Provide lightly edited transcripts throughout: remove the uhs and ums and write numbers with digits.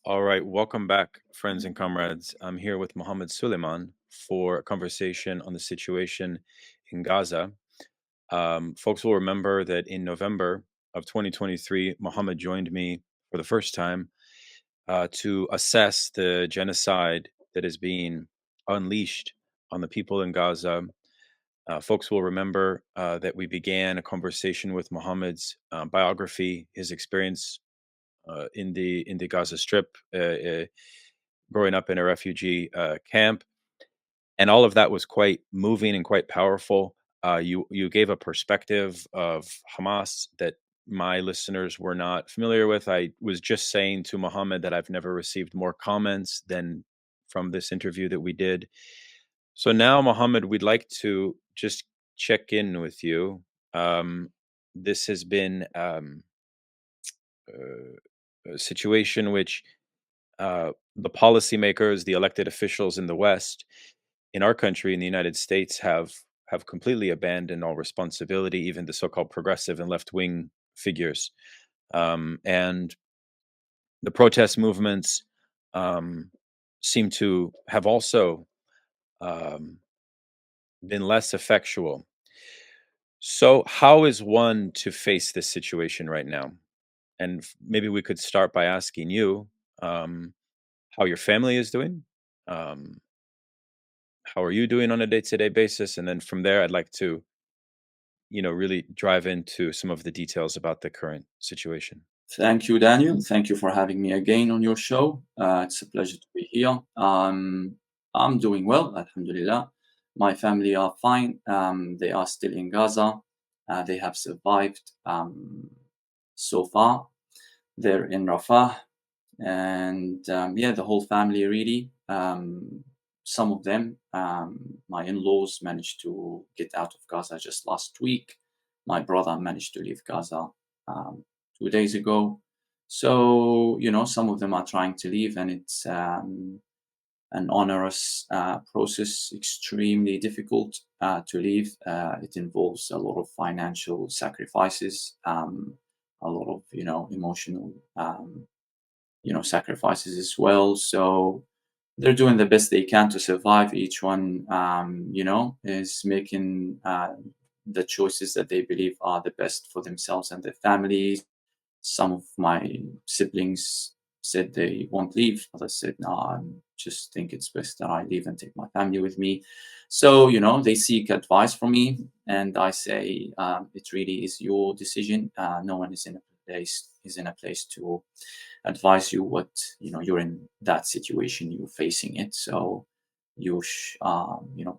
All right, welcome back, friends and comrades. I'm here with Mohammed Sulaiman for a conversation on the situation in Gaza. Folks will remember that in November of 2023, Mohammed joined me for the first time to assess the genocide that is being unleashed on the people in Gaza. Folks will remember that we began a conversation with Mohammed's biography, his experience in the Gaza Strip, growing up in a refugee camp, and all of that was quite moving and quite powerful. You gave a perspective of Hamas that my listeners were not familiar with. I was just saying to Mohammed that I've never received more comments than from this interview that we did. So now, Mohammed, we'd like to just check in with you. This has been a situation which the policymakers, the elected officials in the West, in our country, in the United States, have completely abandoned all responsibility, even the so-called progressive and left-wing figures. And the protest movements seem to have also um, been less effectual. So, how is one to face this situation right now? And maybe we could start by asking you um, how your family is doing. Um, how are you doing on a day-to-day basis? And then from there, I'd like to, really drive into some of the details about the current situation. Thank you, Daniel. Thank you for having me again on your show. It's a pleasure to be here. I'm doing well, Alhamdulillah. My family are fine. They are still in Gaza. They have survived so far. They're in Rafah, and yeah, the whole family really. Some of them, my in-laws, managed to get out of Gaza just last week. My brother managed to leave Gaza um, 2 days ago. So, some of them are trying to leave, and it's an onerous process, extremely difficult to leave. It involves a lot of financial sacrifices, a lot of, emotional, sacrifices as well. So they're doing the best they can to survive. Each one, is making the choices that they believe are the best for themselves and their families. Some of my siblings said they won't leave. Others said, no, I just think it's best that I leave and take my family with me. So, they seek advice from me, and I say, it really is your decision. No one is in a place to advise you what, you're in that situation, you're facing it. So you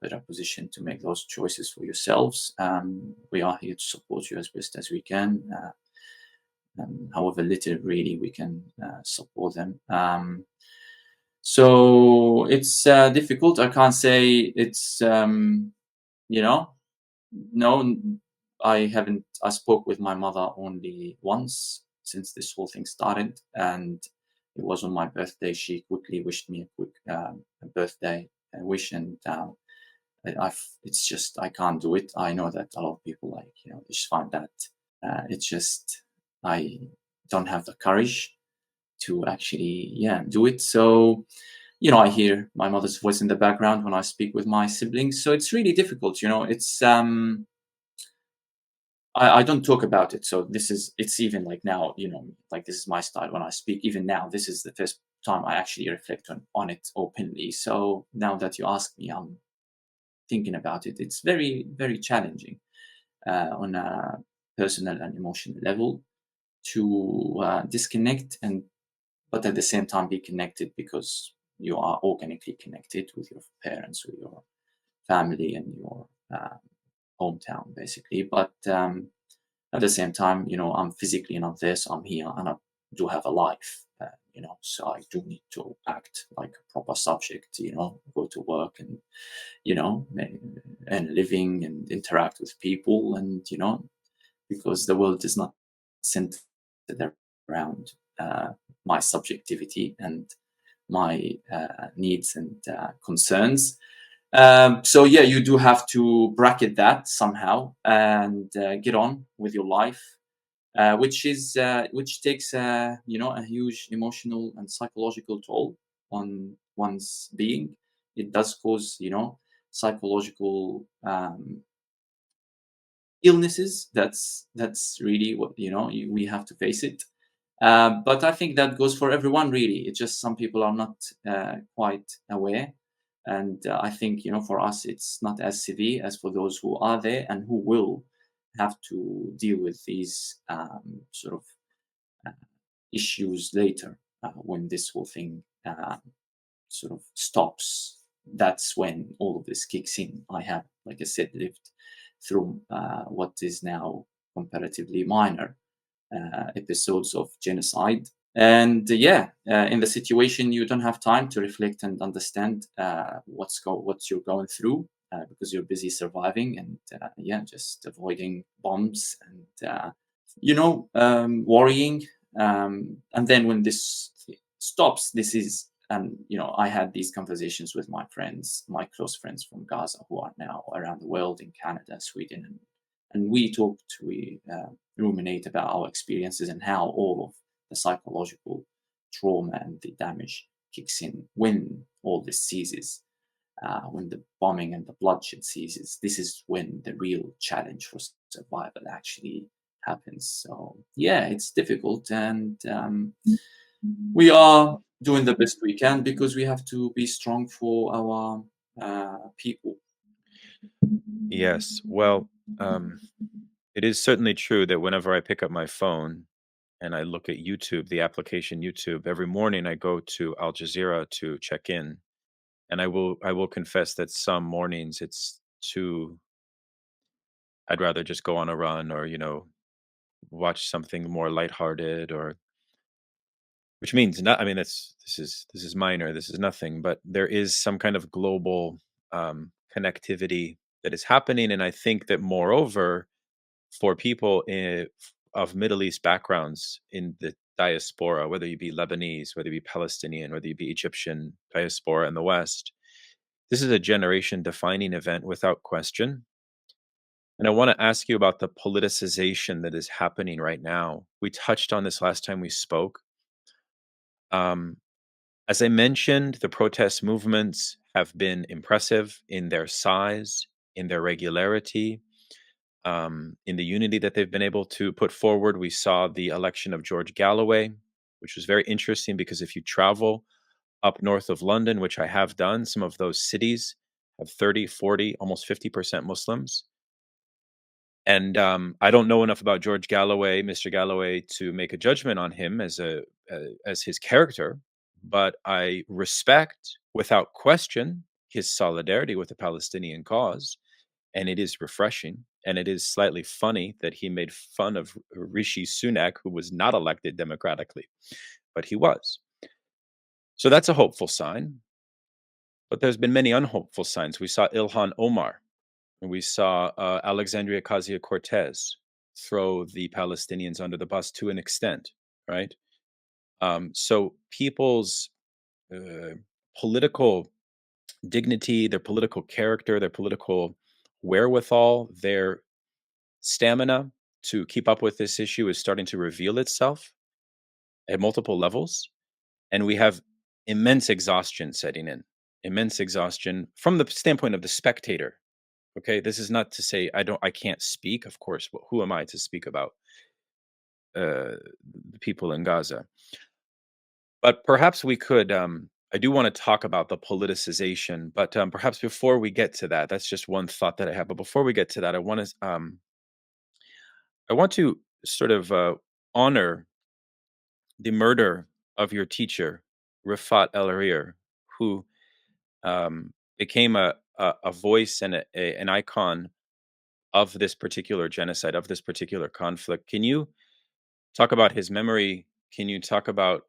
better positioned to make those choices for yourselves. We are here to support you as best as we can. However little really we can support them. So it's difficult. I can't say it's, no, I haven't. I spoke with my mother only once since this whole thing started, and it was on my birthday. She quickly wished me a quick birthday wish, and it's just I can't do it. I know that a lot of people just find that it's just I don't have the courage to actually do it. So I hear my mother's voice in the background when I speak with my siblings. So it's really difficult. It's I don't talk about it. So it's even like now, like this is my style when I speak. Even now, this is the first time I actually reflect on it openly. So now that you ask me, I'm thinking about it. It's very, very challenging on a personal and emotional level to disconnect, but at the same time be connected, because you are organically connected with your parents, with your family, and your hometown, basically. But at the same time, I'm physically not there, so I'm here, and I do have a life. So I do need to act like a proper subject. Go to work and earn a living and interact with people, and because the world is not centered around my subjectivity and my needs and concerns. So yeah, you do have to bracket that somehow and get on with your life. which takes a huge emotional and psychological toll on one's being. It does cause psychological illnesses. That's really what we have to face it. But I think that goes for everyone, really. It's just some people are not quite aware. And I think, for us, it's not as severe as for those who are there and who will have to deal with these sort of issues later when this whole thing sort of stops. That's when all of this kicks in. I have, like I said, lived through what is now comparatively minor episodes of genocide. And in the situation, you don't have time to reflect and understand what you're going through because you're busy surviving and just avoiding bombs and worrying. And then when this stops, this is I had these conversations with my friends, my close friends from Gaza, who are now around the world in Canada, Sweden, and we ruminate about our experiences and how all of the psychological trauma and the damage kicks in when all this ceases, when the bombing and the bloodshed ceases. This is when the real challenge for survival actually happens. So it's difficult, and we are doing the best we can because we have to be strong for our people. Yes. Well, it is certainly true that whenever I pick up my phone and I look at YouTube, the application YouTube, every morning I go to Al Jazeera to check in. And I will confess that some mornings it's too I'd rather just go on a run or, watch something more lighthearted or which means not I mean this is minor, this is nothing, but there is some kind of global connectivity that is happening. And I think that moreover, for people of Middle East backgrounds in the diaspora, whether you be Lebanese, whether you be Palestinian, whether you be Egyptian diaspora in the West, this is a generation defining event without question. And I want to ask you about the politicization that is happening right now. We touched on this last time we spoke. Um, as I mentioned, the protest movements have been impressive in their size, in their regularity, in the unity that they've been able to put forward. We saw the election of George Galloway, which was very interesting because if you travel up north of London, which I have done, some of those cities have 30, 40, almost 50% Muslims. And I don't know enough about George Galloway, Mr. Galloway, to make a judgment on him as his character, but I respect, without question, his solidarity with the Palestinian cause, and it is refreshing. And it is slightly funny that he made fun of Rishi Sunak, who was not elected democratically, but he was. So that's a hopeful sign. But there's been many unhopeful signs. We saw Ilhan Omar, and we saw Alexandria Ocasio-Cortez throw the Palestinians under the bus to an extent, right? So people's uh, political dignity, their political character, their political wherewithal, their stamina to keep up with this issue is starting to reveal itself at multiple levels. And we have immense exhaustion setting in, immense exhaustion from the standpoint of the spectator. Okay, this is not to say I can't speak. Of course, who am I to speak about the people in Gaza? But perhaps we could. I do want to talk about the politicization, but perhaps before we get to that, that's just one thought that I have. But before we get to that, I want to sort of honor the murder of your teacher, Refaat Alareer, who became a voice and an icon of this particular genocide, of this particular conflict. Can you talk about his memory? Can you talk about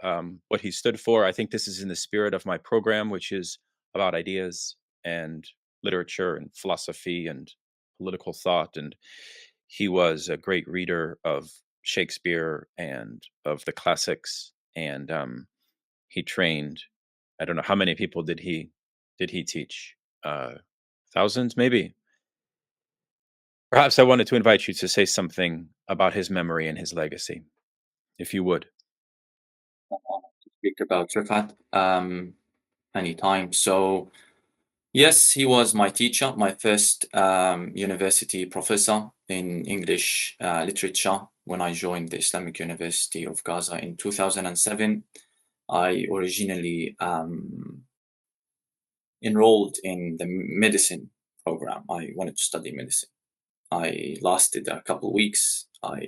what he stood for? I think this is in the spirit of my program, which is about ideas and literature and philosophy and political thought. And he was a great reader of Shakespeare and of the classics. And he trained, I don't know how many people did he teach? Thousands, maybe. Perhaps I wanted to invite you to say something about his memory and his legacy, if you would. To speak about Refaat anytime. So, yes, he was my teacher, my first university professor in English literature when I joined the Islamic University of Gaza in 2007. I originally enrolled in the medicine program. I wanted to study medicine. I lasted a couple of weeks. I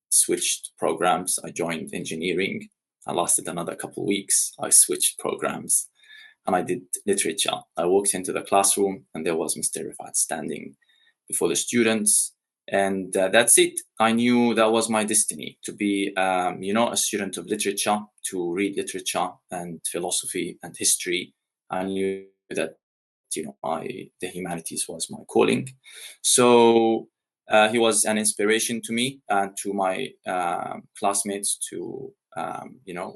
switched programs. I joined engineering. I lasted another couple of weeks. I switched programs and I did literature. I walked into the classroom and there was Mr. Refaat standing before the students. And that's it. I knew that was my destiny to be, a student of literature, to read literature and philosophy and history. I knew that, the humanities was my calling. So he was an inspiration to me and to my classmates.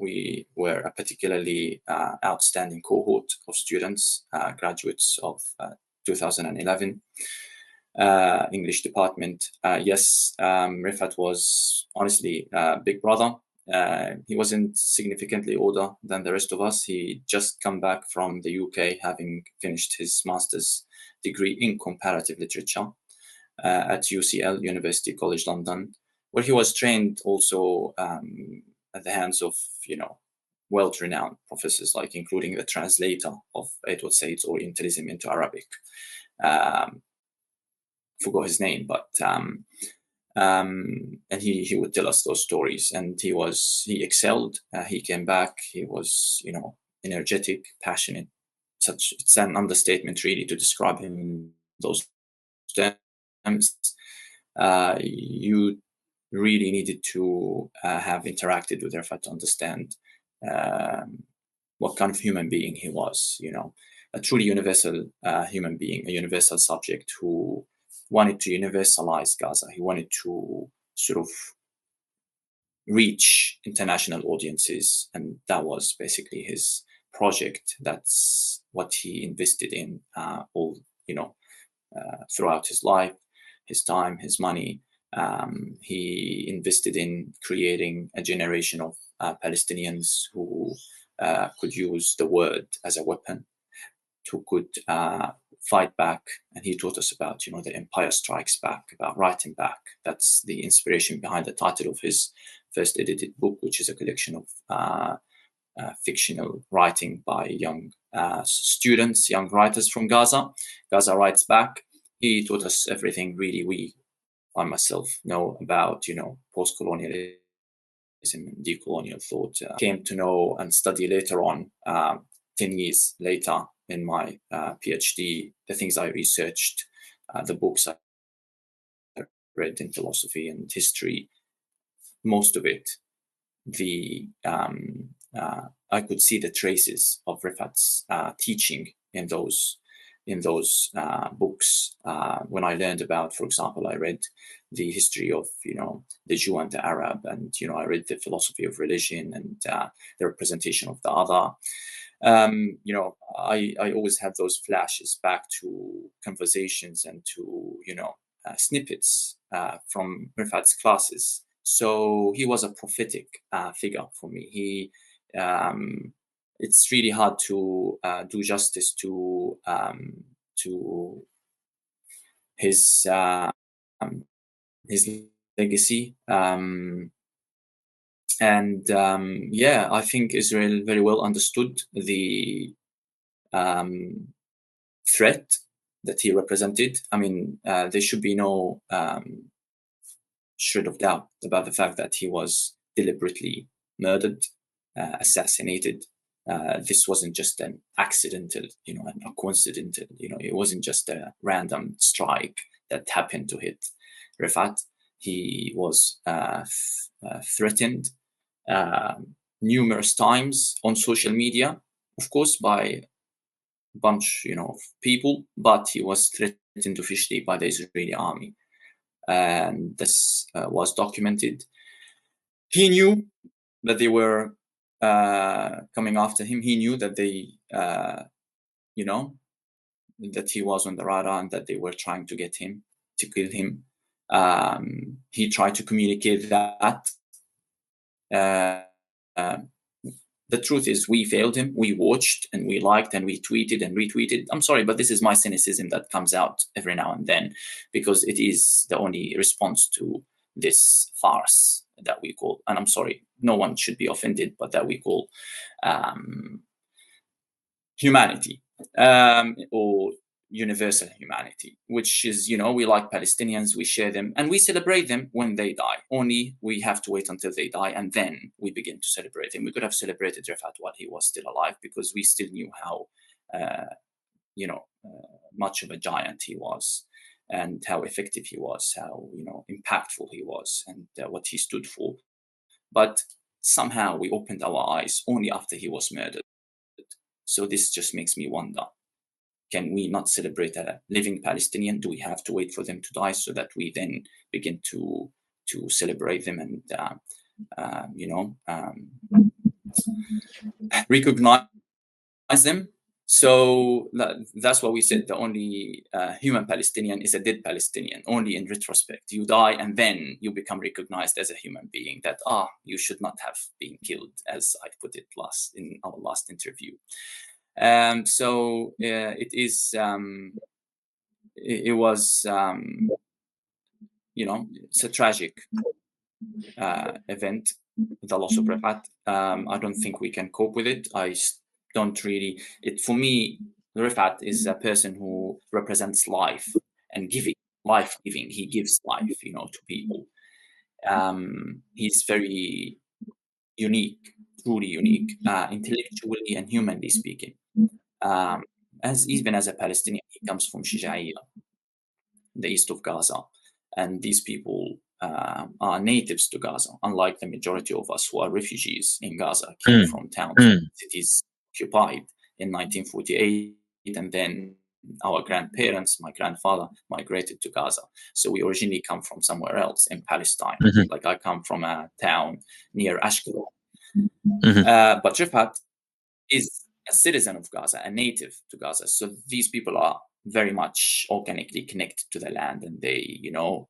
We were a particularly outstanding cohort of students, graduates of 2011 English department. Yes, Rifat was honestly big brother. He wasn't significantly older than the rest of us. He just come back from the UK, having finished his master's degree in comparative literature at UCL, University College London, where he was trained also at the hands of, world-renowned professors, like including the translator of Edward Said's Orientalism into Arabic. Forgot his name, but and he would tell us those stories, and he excelled. He came back. He was, energetic, passionate. It's an understatement really to describe him in those terms. You really needed to have interacted with Rafat to understand what kind of human being he was. A truly universal human being, a universal subject who wanted to universalize Gaza. He wanted to sort of reach international audiences, and that was basically his project. That's what he invested in throughout his life, his time, his money. He invested in creating a generation of Palestinians who could use the word as a weapon, who could fight back. And he taught us about, the empire strikes back, about writing back. That's the inspiration behind the title of his first edited book, which is a collection of fictional writing by young students, young writers from Gaza. Gaza Writes Back. He taught us everything really I myself know about, post-colonialism and decolonial thought. Came to know and study later on, 10 years later in my PhD, the things I researched, the books I read in philosophy and history, most of it, I could see the traces of Refat's teaching in those books. When I learned about, for example, I read the history of the Jew and the Arab, and I read the philosophy of religion and the representation of the other. I always have those flashes back to conversations and to snippets from Rifat's classes. So he was a prophetic figure for me. It's really hard to do justice to his legacy. I think Israel very well understood the threat that he represented. I mean, there should be no shred of doubt about the fact that he was deliberately murdered, assassinated. This wasn't just an accidental, a coincidental, it wasn't just a random strike that happened to hit Refaat. He was threatened numerous times on social media, of course, by a bunch, of people, but he was threatened officially by the Israeli army. And this was documented. He knew that they were coming after him. He knew that they, that he was on the radar and that they were trying to get him, to kill him. He tried to communicate that. The truth is, we failed him. We watched and we liked and we tweeted and retweeted. I'm sorry, but this is my cynicism that comes out every now and then, because it is the only response to this farce that we call, and I'm sorry, no one should be offended, but that we call humanity, or universal humanity, which is, we like Palestinians, we share them, and we celebrate them when they die. Only we have to wait until they die, and then we begin to celebrate them. We could have celebrated Refaat while he was still alive, because we still knew how, much of a giant he was, and how effective he was, how, impactful he was, and what he stood for. But somehow we opened our eyes only after he was murdered. So this just makes me wonder, can we not celebrate a living Palestinian? Do we have to wait for them to die so that we then begin to celebrate them and, recognize them? So that's why we said the only human Palestinian is a dead Palestinian. Only in retrospect, you die and then you become recognized as a human being, that, you should not have been killed, as I put it in our last interview. So it is, it was, it's a tragic event, the loss of Refaat. I don't think we can cope with it. I don't really, for me, Refaat is a person who represents life and life-giving. He gives life, to people. He's very unique, truly unique, intellectually and humanly speaking. Even as a Palestinian, he comes from Shija'iyya, the east of Gaza, and these people are natives to Gaza, unlike the majority of us who are refugees in Gaza, came from towns and cities occupied in 1948, and then our grandparents, my grandfather, migrated to Gaza. So we originally come from somewhere else in Palestine. Like, I come from a town near Ashkelon. But Refaat is a citizen of Gaza, a native to Gaza. So these people are very much organically connected to the land, and they,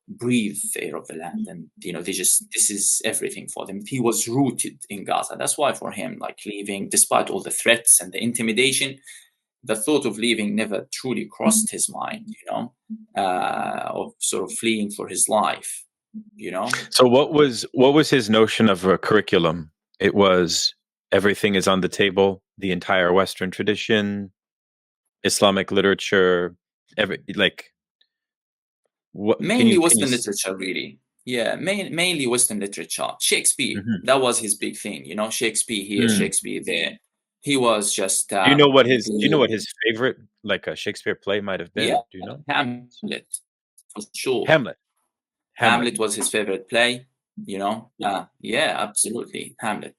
breathe the air of the land, and, this is everything for them. He was rooted in Gaza. That's why for him, like, leaving, despite all the threats and the intimidation, the thought of leaving never truly crossed his mind, of sort of fleeing for his life, So what was his notion of a curriculum? It was everything is on the table, the entire Western tradition, Islamic literature, what mainly Western literature, really. Yeah, mainly Western literature. Shakespeare, that was his big thing, Shakespeare here, Shakespeare there. He was just. Do you know what his favorite a Shakespeare play might have been? Yeah, do you know? Hamlet, for sure. Hamlet was his favorite play. Yeah, absolutely, Hamlet.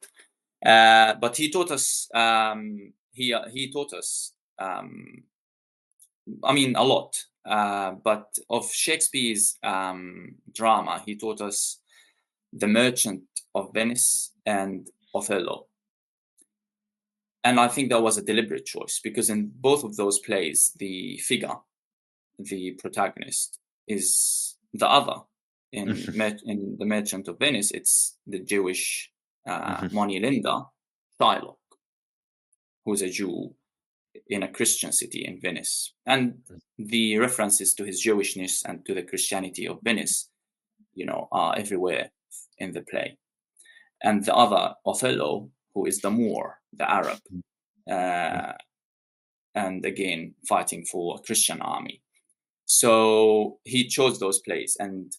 But he taught us. He taught us. I mean, a lot. But of Shakespeare's drama, he taught us The Merchant of Venice and Othello. And I think that was a deliberate choice, because in both of those plays, the figure, the protagonist, is the other. In The Merchant of Venice, it's the Jewish moneylender, Shylock, who's a Jew in a Christian city in Venice. And the references to his Jewishness and to the Christianity of Venice, are everywhere in the play. And the other, Othello, who is the Moor, the Arab, and again, fighting for a Christian army. So he chose those plays, and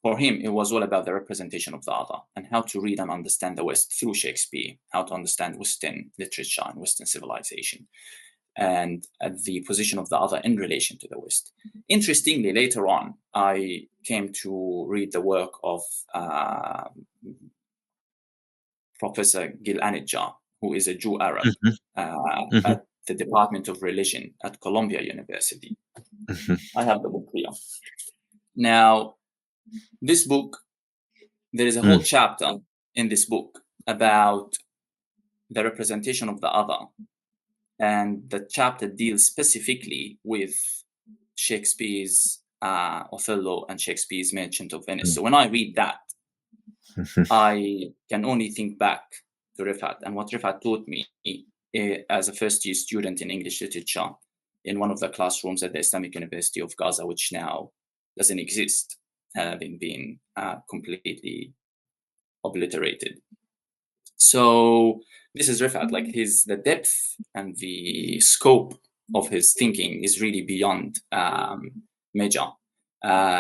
for him, it was all about the representation of the other, and how to read and understand the West through Shakespeare, how to understand Western literature and Western civilization, and the position of the other in relation to the West. Interestingly, later on, I came to read the work of Professor Gil Anidjar, who is a Jew Arab at the Department of Religion at Columbia University. I have the book here. Now, this book, there is a whole chapter in this book about the representation of the other. And the chapter deals specifically with Shakespeare's Othello and Shakespeare's Merchant of Venice. So when I read that, I can only think back to Refaat and what Refaat taught me as a first-year student in English literature in one of the classrooms at the Islamic University of Gaza, which now doesn't exist, having been completely obliterated. So this is Refaat, like the depth and the scope of his thinking is really beyond measure.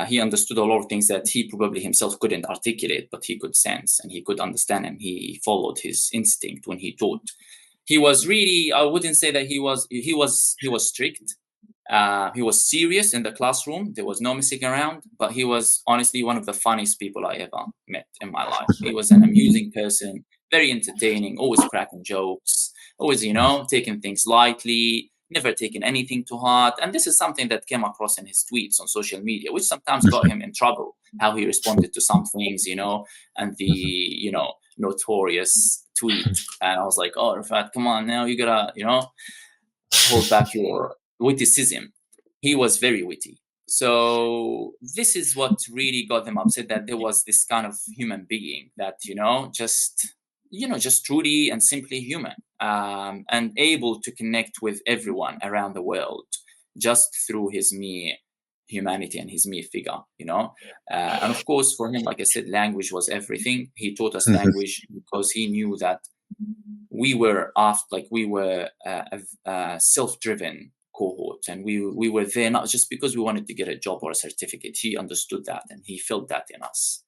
He understood a lot of things that he probably himself couldn't articulate, but he could sense and he could understand, and he followed his instinct when he taught. He was really, I wouldn't say that he was strict. He was serious in the classroom. There was no messing around, but he was honestly one of the funniest people I ever met in my life. He was an amusing person, very entertaining, always cracking jokes, always, taking things lightly, never taking anything to heart. And this is something that came across in his tweets on social media, which sometimes got him in trouble, how he responded to some things, and the, notorious tweet. And I was like, oh, Refaat, come on now, you gotta, hold back your witticism. He was very witty. So this is what really got them upset, that there was this kind of human being that, just truly and simply human, and able to connect with everyone around the world just through his mere humanity and his mere figure, and of course for him, like I said, language was everything. He taught us language because he knew that we were a self-driven cohort, and we were there not just because we wanted to get a job or a certificate. He understood that and he felt that in us.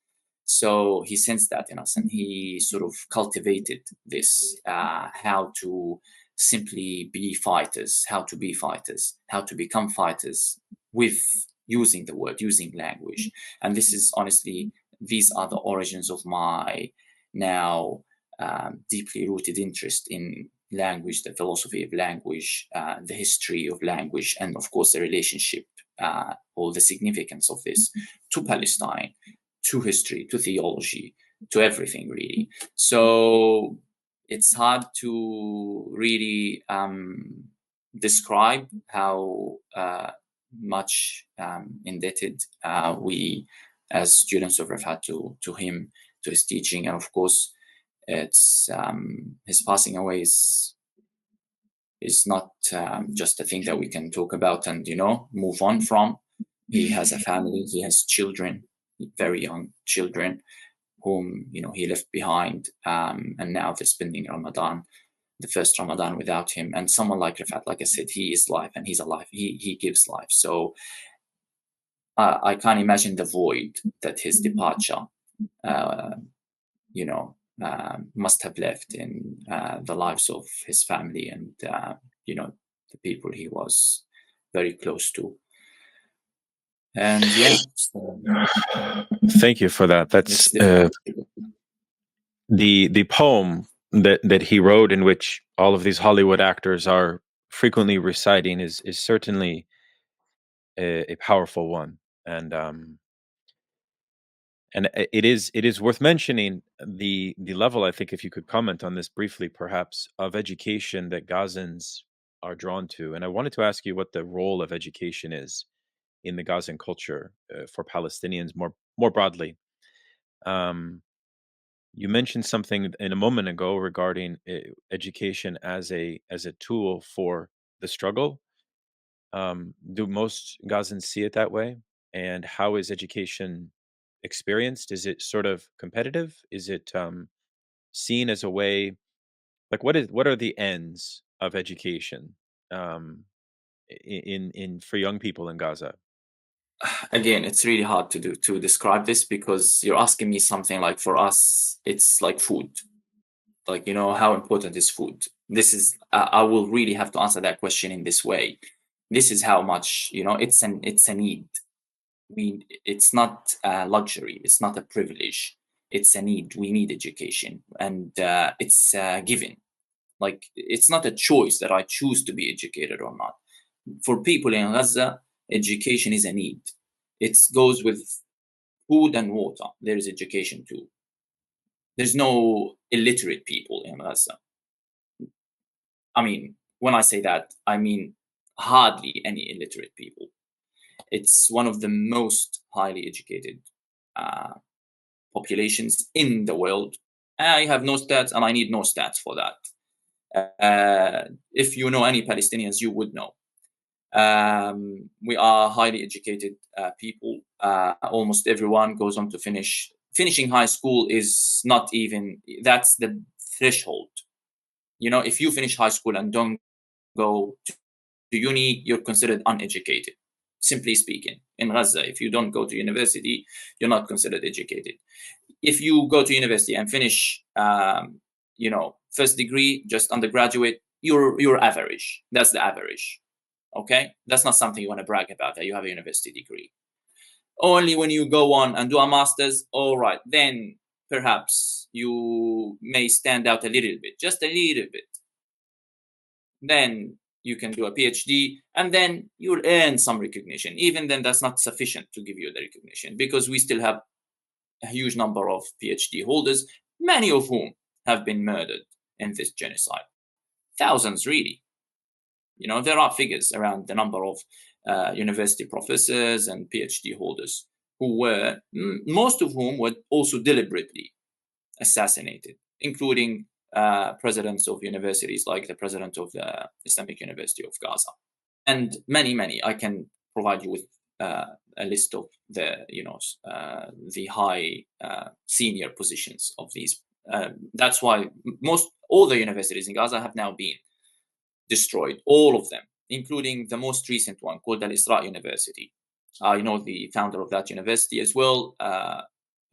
So he sensed that in us, and he sort of cultivated this, how to simply be fighters, how to become fighters with using the word, using language. And this is honestly, these are the origins of my now deeply rooted interest in language, the philosophy of language, the history of language, and of course the relationship or the significance of this to Palestine, to history, to theology, to everything really. So it's hard to really describe how much indebted we as students of Refaat to him, to his teaching. And of course, it's his passing away is not just a thing that we can talk about and move on from. He has a family, he has children, very young children, whom he left behind, and now they're spending Ramadan, the first Ramadan, without him. And someone like Refaat, like I said, he is life and he's alive. He gives life. So I can't imagine the void that his departure must have left in the lives of his family and the people he was very close to. And thank you for that. That's the poem that he wrote, in which all of these Hollywood actors are frequently reciting, is certainly a powerful one. And it is worth mentioning the level, I think, if you could comment on this briefly, perhaps, of education that Gazans are drawn to. And I wanted to ask you what the role of education is in the Gazan culture for Palestinians more broadly. You mentioned something in a moment ago regarding education as a tool for the struggle. Do most Gazans see it that way? And how is education experienced? Is it sort of competitive? Is it seen as a way, like what are the ends of education in for young people in Gaza? Again, it's really hard to describe this, because you're asking me something like, for us, it's like food. Like, how important is food? This is, I will really have to answer that question in this way. This is how much, it's a need. It's not a luxury. It's not a privilege. It's a need. We need education, and it's given. Like, it's not a choice that I choose to be educated or not. For people in Gaza, education is a need. It goes with food and water. There is education too. There's no illiterate people in Gaza. I mean, when I say that, I mean hardly any illiterate people. It's one of the most highly educated populations in the world. I have no stats, and I need no stats for that. If you know any Palestinians, you would know. We are highly educated people. Almost everyone goes on to finishing high school is not even, that's the threshold. If you finish high school and don't go to uni, you're considered uneducated, simply speaking. In Gaza, if you don't go to university, you're not considered educated. If you go to university and finish first degree, just undergraduate, you're average. That's the average. Okay, that's not something you want to brag about, that you have a university degree. Only when you go on and do a master's, all right, then perhaps you may stand out a little bit, just a little bit. Then you can do a PhD, and then you'll earn some recognition. Even then, that's not sufficient to give you the recognition, because we still have a huge number of PhD holders, many of whom have been murdered in this genocide. Thousands, really. There are figures around the number of university professors and PhD holders who were, most of whom were also deliberately assassinated, including presidents of universities like the president of the Islamic University of Gaza. And many, many. I can provide you with a list of the high senior positions of these. That's why all the universities in Gaza have now been destroyed, all of them, including the most recent one called Al-Isra University. I know the founder of that university as well,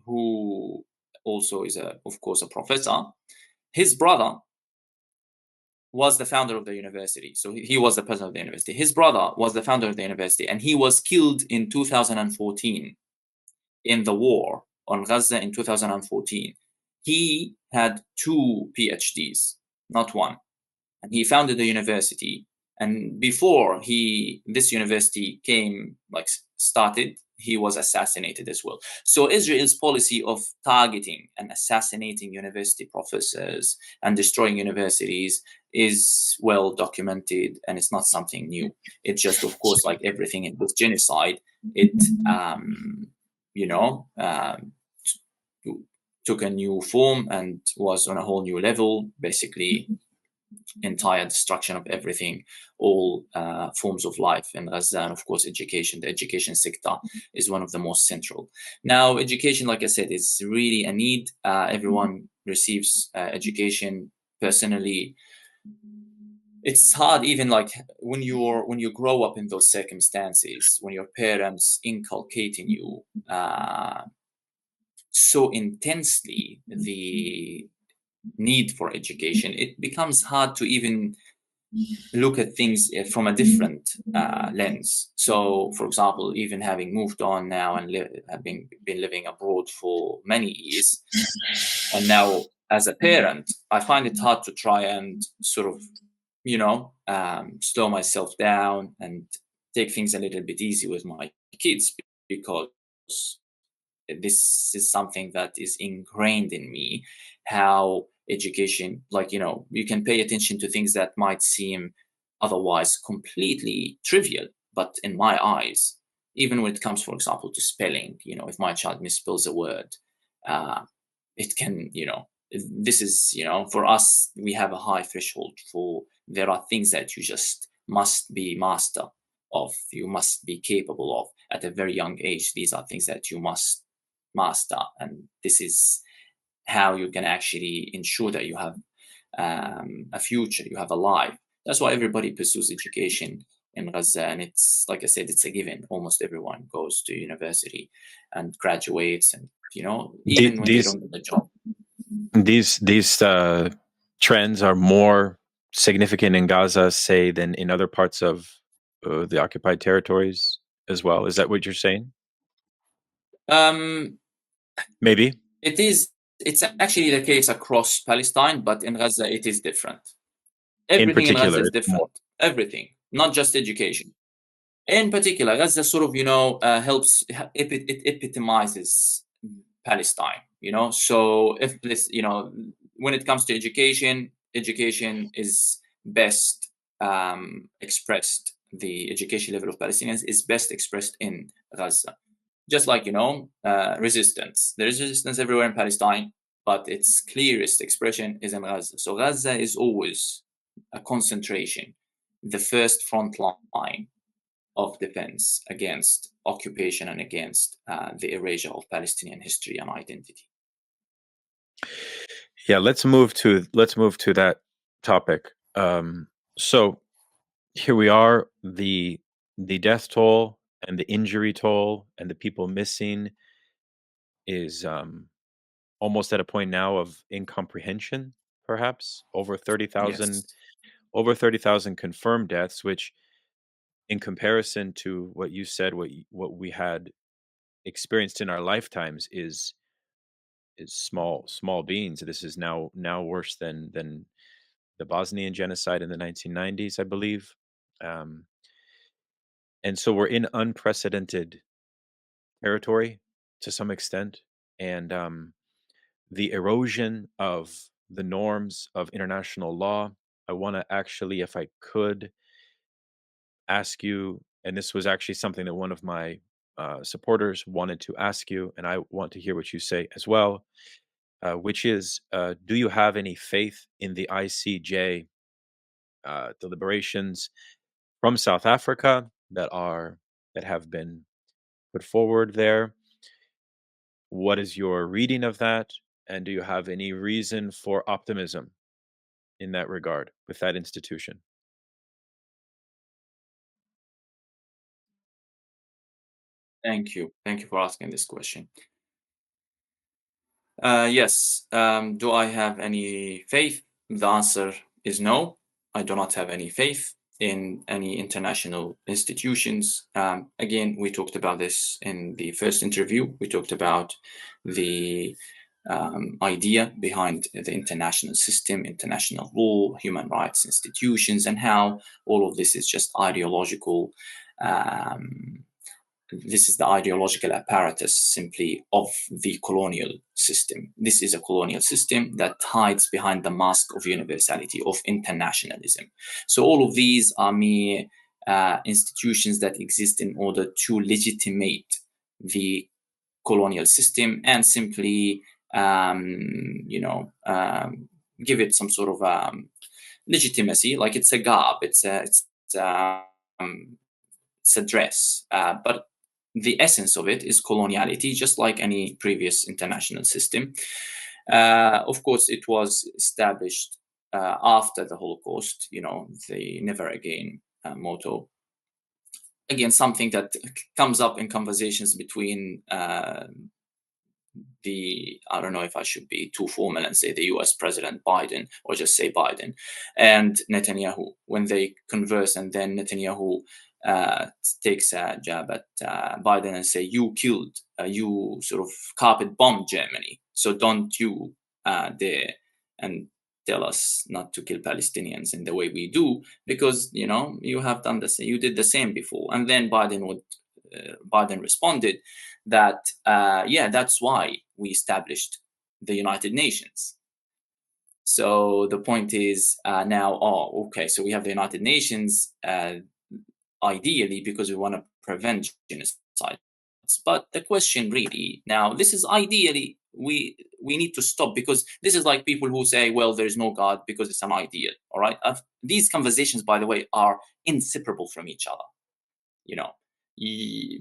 who also is, of course, a professor. His brother was the founder of the university. So he was the president of the university. His brother was the founder of the university, and he was killed in 2014 in the war on Gaza in 2014. He had 2 PhDs, not one. And he founded the university. And before this university started, he was assassinated as well. So Israel's policy of targeting and assassinating university professors and destroying universities is well documented, and it's not something new. It just, of course, like everything in this genocide, it took a new form and was on a whole new level, basically entire destruction of everything, all forms of life in Gaza, and of course education. The education sector is one of the most central. Now, education, like I said, is really a need. Everyone receives education. Personally, it's hard, even like when you grow up in those circumstances, when your parents inculcate in you so intensely the need for education, it becomes hard to even look at things from a different lens. So, for example, even having moved on now and having been living abroad for many years, and now as a parent, I find it hard to try and sort of, slow myself down and take things a little bit easy with my kids, because this is something that is ingrained in me, how education, you can pay attention to things that might seem otherwise completely trivial, but in my eyes, even when it comes, for example, to spelling, if my child misspells a word, it can, this is, for us, we have a high threshold for, there are things that you just must be master of, you must be capable of at a very young age. These are things that you must master, and this is how you can actually ensure that you have a future, you have a life. That's why everybody pursues education in Gaza, and it's, like I said, it's a given. Almost everyone goes to university and graduates, and even when they don't get a job. These trends are more significant in Gaza, say, than in other parts of the occupied territories as well. Is that what you're saying? Maybe. It is. It's actually the case across Palestine, but in Gaza it is different. Everything in Gaza is different. Everything, not just education. In particular, Gaza sort of, helps, it epitomizes Palestine, So if this, when it comes to education is best expressed the education level of Palestinians is best expressed in Gaza. Just like, resistance. There is resistance everywhere in Palestine, but its clearest expression is in Gaza. So Gaza is always a concentration, the first front line of defense against occupation and against the erasure of Palestinian history and identity. Yeah, let's move to that topic. So here we are, the death toll and the injury toll and the people missing is almost at a point now of incomprehension, perhaps. Over 30,000 Yes. confirmed deaths, which in comparison to what you said, what we had experienced in our lifetimes is small beans. This is now worse than the Bosnian genocide in the 1990s, I believe. Um, and so we're in unprecedented territory to some extent, and the erosion of the norms of international law. I want to actually, if I could, ask you, and this was actually something that one of my supporters wanted to ask you, and I want to hear what you say as well, which is, do you have any faith in the ICJ deliberations from South Africa that have been put forward there? What is your reading of that? And do you have any reason for optimism in that regard with that institution? Thank you. Thank you for asking this question. Yes. Do I have any faith? The answer is no. I do not have any faith in any international institutions. Again, we talked about this in the first interview. We talked about the idea behind the international system, international law, human rights institutions, and how all of this is just ideological. This is the ideological apparatus simply of the colonial system. This is a colonial system that hides behind the mask of universality, of internationalism. So all of these are mere institutions that exist in order to legitimate the colonial system and simply, give it some sort of legitimacy, like it's a garb, it's a dress, but the essence of it is coloniality, just like any previous international system. Of course, it was established after the Holocaust, the never again motto. Again, something that comes up in conversations between I don't know if I should be too formal and say the US President Biden, or just say Biden, and Netanyahu, when they converse, and then Netanyahu takes a jab at Biden and say, you killed, you sort of carpet bombed Germany, so don't you dare and tell us not to kill Palestinians in the way we do, because you have done the same, you did the same before. And then Biden responded that that's why we established the United Nations. So the point is now, okay, so we have the United Nations ideally because we want to prevent genocide. But the question really now, this is ideally, we need to stop, because this is like people who say, well, there is no God because it's an ideal. All right. These conversations, by the way, are inseparable from each other,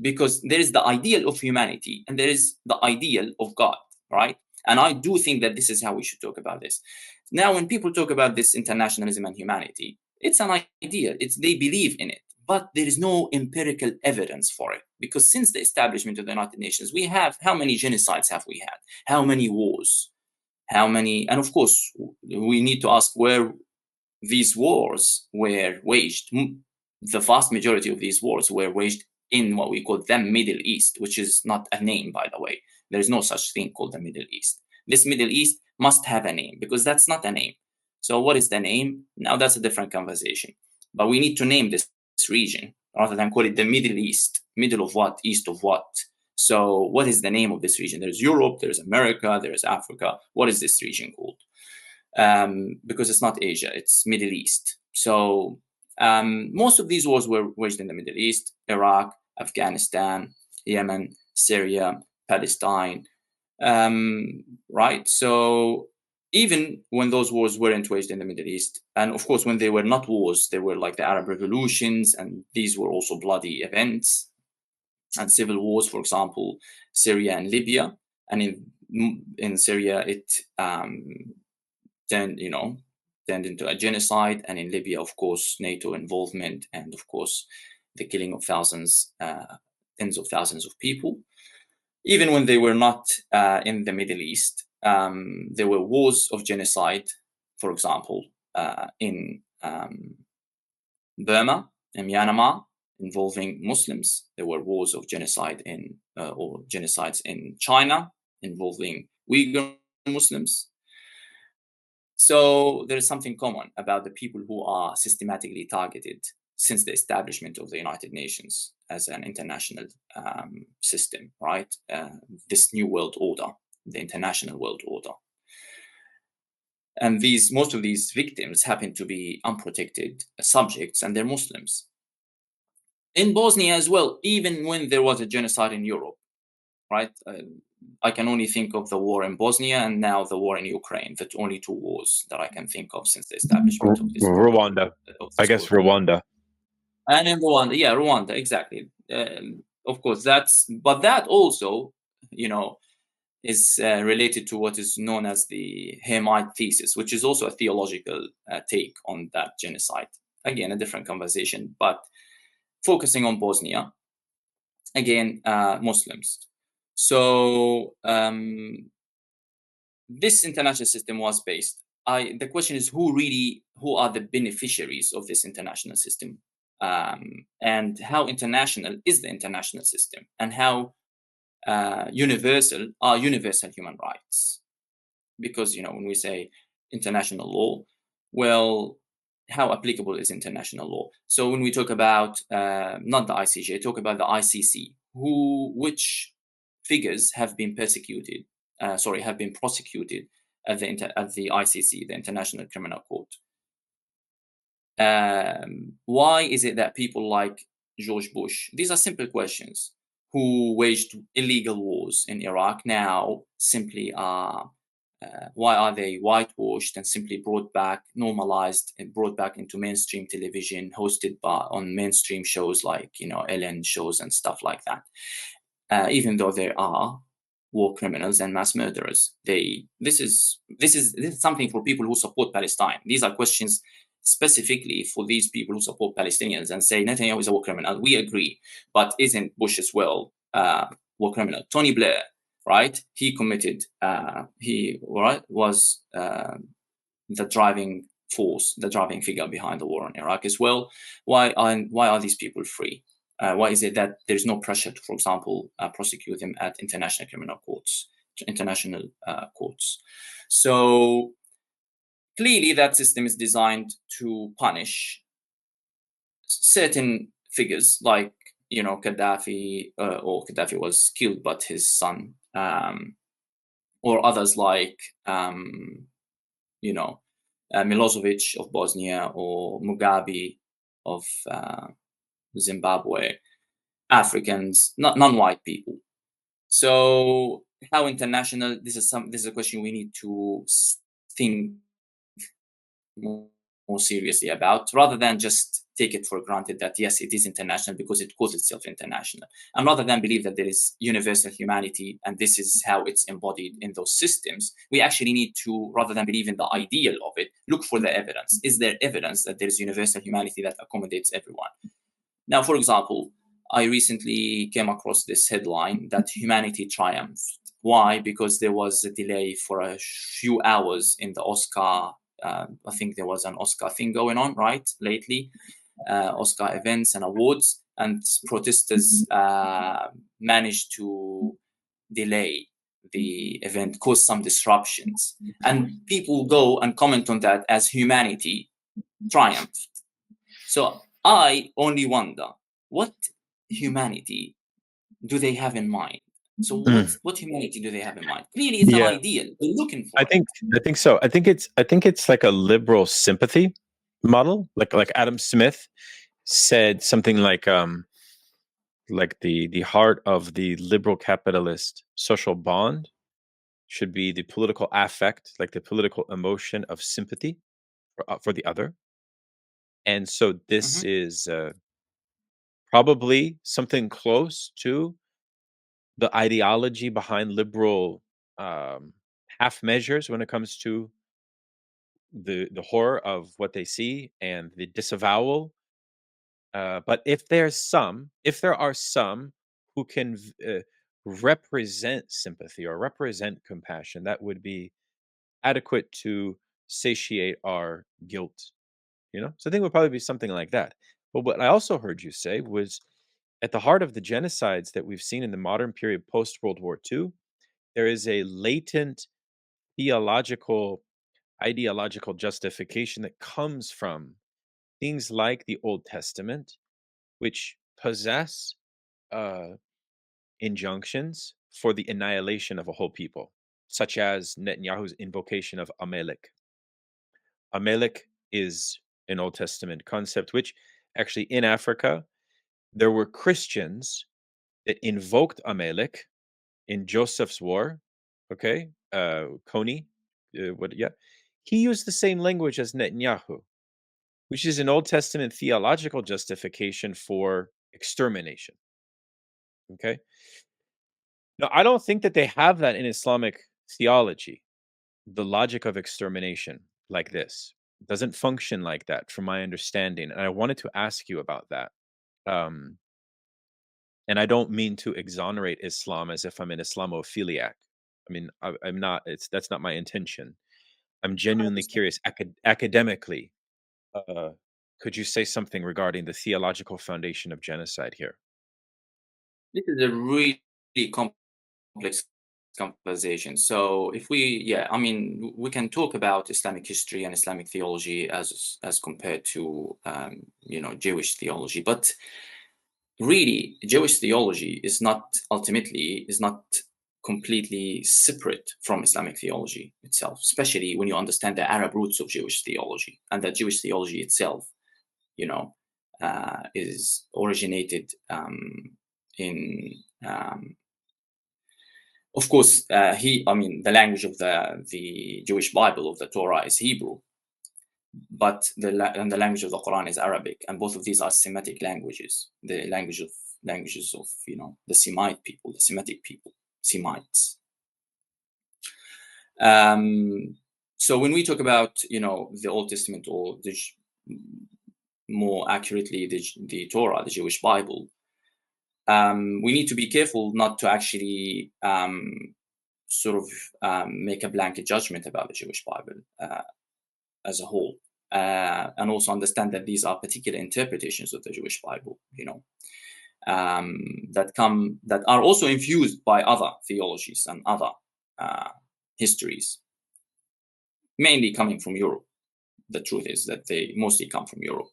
because there is the ideal of humanity and there is the ideal of God, right? And I do think that this is how we should talk about this. Now, when people talk about this internationalism and humanity, it's an ideal. They believe in it, but there is no empirical evidence for it, because since the establishment of the United Nations, we have, how many genocides have we had? How many wars? How many? And of course, we need to ask where these wars were waged. The vast majority of these wars were waged in what we call the Middle East, which is not a name, by the way. There is no such thing called the Middle East. This Middle East must have a name, because that's not a name. So what is the name? Now that's a different conversation. But we need to name this region rather than call it the Middle East. Middle of what? East of what? So what is the name of this region? There's Europe, there's America, there's Africa. What is this region called? Because it's not Asia, it's Middle East. So Most of these wars were waged in the Middle East: Iraq, Afghanistan, Yemen, Syria, Palestine. Right? So even when those wars weren't waged in the Middle East, and of course when they were not wars, they were like the Arab revolutions, and these were also bloody events and civil wars. For example, Syria and Libya, and in Syria it turned into a genocide, and in Libya, of course, NATO involvement, and of course the killing of tens of thousands of people. Even when they were not in the Middle East, there were wars of genocide, for example, in Burma and Myanmar involving Muslims. There were wars of genocide or genocides in China involving Uyghur Muslims. So there is something common about the people who are systematically targeted since the establishment of the United Nations as an international system, right? This new world order, the international world order. And most of these victims happen to be unprotected subjects, and they're Muslims. In Bosnia as well, even when there was a genocide in Europe, right? I can only think of the war in Bosnia and now the war in Ukraine. That's only two wars that I can think of since the establishment of this. Rwanda. I guess Rwanda. And in Rwanda, yeah, Rwanda, exactly. Of course, but that also, is related to what is known as the Hamite thesis, which is also a theological take on that genocide. Again, a different conversation, but focusing on Bosnia, again, Muslims. So this international system was based. The question is who are the beneficiaries of this international system, and how international is the international system, and how universal are universal human rights? Because when we say international law, well, how applicable is international law? So when we talk about not the ICJ, talk about the ICC, which figures have been prosecuted at the ICC, the International Criminal Court. Why is it that people like George Bush, these are simple questions, who waged illegal wars in Iraq, now simply are, why are they whitewashed and simply normalized and brought back into mainstream television, hosted on mainstream shows like, Ellen shows and stuff like that? Even though there are war criminals and mass murderers, this is something for people who support Palestine. These are questions specifically for these people who support Palestinians and say Netanyahu is a war criminal. We agree, but isn't Bush as well war criminal? Tony Blair, right? He committed. Was the driving force, the driving figure behind the war in Iraq as well. Why are these people free? Why is it that there's no pressure to, for example, prosecute them at international criminal courts, international courts? So clearly, that system is designed to punish certain figures, like Gaddafi, or Gaddafi was killed, but his son, or others like Milosevic of Bosnia, or Mugabe of Zimbabwe, Africans, non-white people. So how international? This is a question we need to think more seriously about, rather than just take it for granted that yes, it is international because it calls itself international, and rather than believe that there is universal humanity and this is how it's embodied in those systems. We actually need to, rather than believe in the ideal of it, look for the evidence. Is there evidence that there is universal humanity that accommodates everyone? Now, for example, I recently came across this headline that humanity triumphed. Why? Because there was a delay for a few hours in the Oscar. I think there was an Oscar thing going on, right, lately, Oscar events and awards, and protesters managed to delay the event, cause some disruptions. And people go and comment on that as humanity triumphed. So I only wonder, what humanity do they have in mind? So what humanity do they have in mind? Clearly, it's an ideal. They're looking for. I think so. I think it's like a liberal sympathy, model, like Adam Smith said something like the heart of the liberal capitalist social bond should be the political affect, like the political emotion of sympathy for the other. And so this Mhm. is probably something close to the ideology behind liberal um, half measures when it comes to the horror of what they see and the disavowal. But if there are some who can represent sympathy or represent compassion, that would be adequate to satiate our guilt. So I think it would probably be something like that. But what I also heard you say was at the heart of the genocides that we've seen in the modern period post World War II, there is a latent theological, ideological justification that comes from things like the Old Testament, which possess uh, injunctions for the annihilation of a whole people, such as Netanyahu's invocation of Amalek. Amalek is an Old Testament concept, which actually in Africa, there were Christians that invoked Amalek in Joseph's war. Okay, Coney, yeah, he used the same language as Netanyahu, which is an Old Testament theological justification for extermination. Okay, now I don't think that they have that in Islamic theology. The logic of extermination like this doesn't function like that, from my understanding, and I wanted to ask you about that. Um, and I don't mean to exonerate Islam as if I'm an Islamophiliac. I mean, I'm not. That's not my intention. I'm I genuinely understand. curious. Academically, uh, could you say something regarding the theological foundation of genocide here? This is a really complex conversation. So if we, yeah, I mean, we can talk about Islamic history and Islamic theology as compared to Jewish theology, but really, Jewish theology is not completely separate from Islamic theology itself, especially when you understand the Arab roots of Jewish theology and that Jewish theology itself, is originated in of course, the language of the Jewish Bible of the Torah is Hebrew, but and the language of the Quran is Arabic, and both of these are Semitic languages. The languages of the Semite people, the Semitic people, Semites. So when we talk about the Old Testament, or more accurately the Torah, the Jewish Bible, we need to be careful not to actually make a blanket judgment about the Jewish Bible as a whole, and also understand that these are particular interpretations of the Jewish Bible, that are also infused by other theologies and other histories, mainly coming from Europe. The truth is that they mostly come from Europe.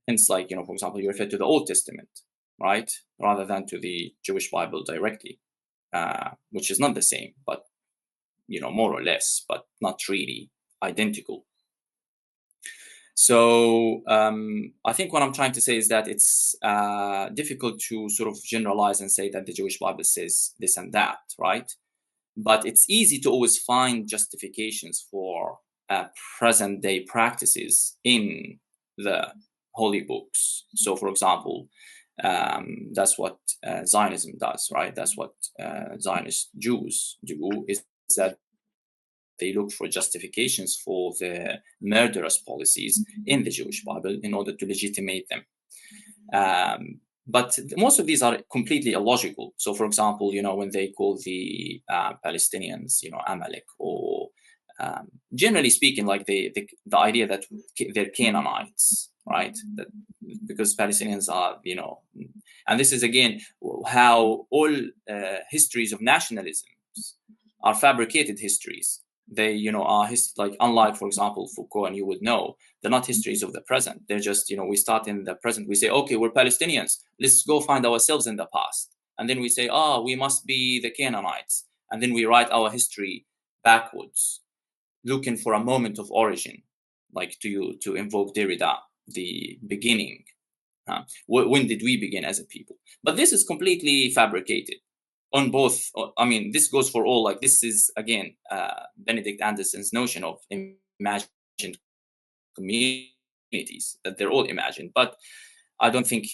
Hence, for example, you refer to the Old Testament, right, rather than to the Jewish Bible directly, which is not the same, but more or less, but not really identical. So I think what I'm trying to say is that it's difficult to sort of generalize and say that the Jewish Bible says this and that, right? But it's easy to always find justifications for present day practices in the holy books. So, for example, that's what Zionism does, right? That's what Zionist Jews do, is that they look for justifications for the murderous policies in the Jewish Bible in order to legitimate them. But most of these are completely illogical. So, for example, when they call the Palestinians, Amalek, or generally speaking, like the idea that they're Canaanites, right? Because Palestinians are, and this is again how all histories of nationalism are fabricated histories. They are unlike, for example, Foucault, and you would know, they're not histories of the present. They're just we start in the present, we say, okay, we're Palestinians, let's go find ourselves in the past, and then we say, we must be the Canaanites, and then we write our history backwards, looking for a moment of origin, like to invoke Derrida, the beginning. When did we begin as a people? But this is completely fabricated on both. I mean, this goes for all. Like, this is again Benedict Anderson's notion of imagined communities, that they're all imagined. But I don't think,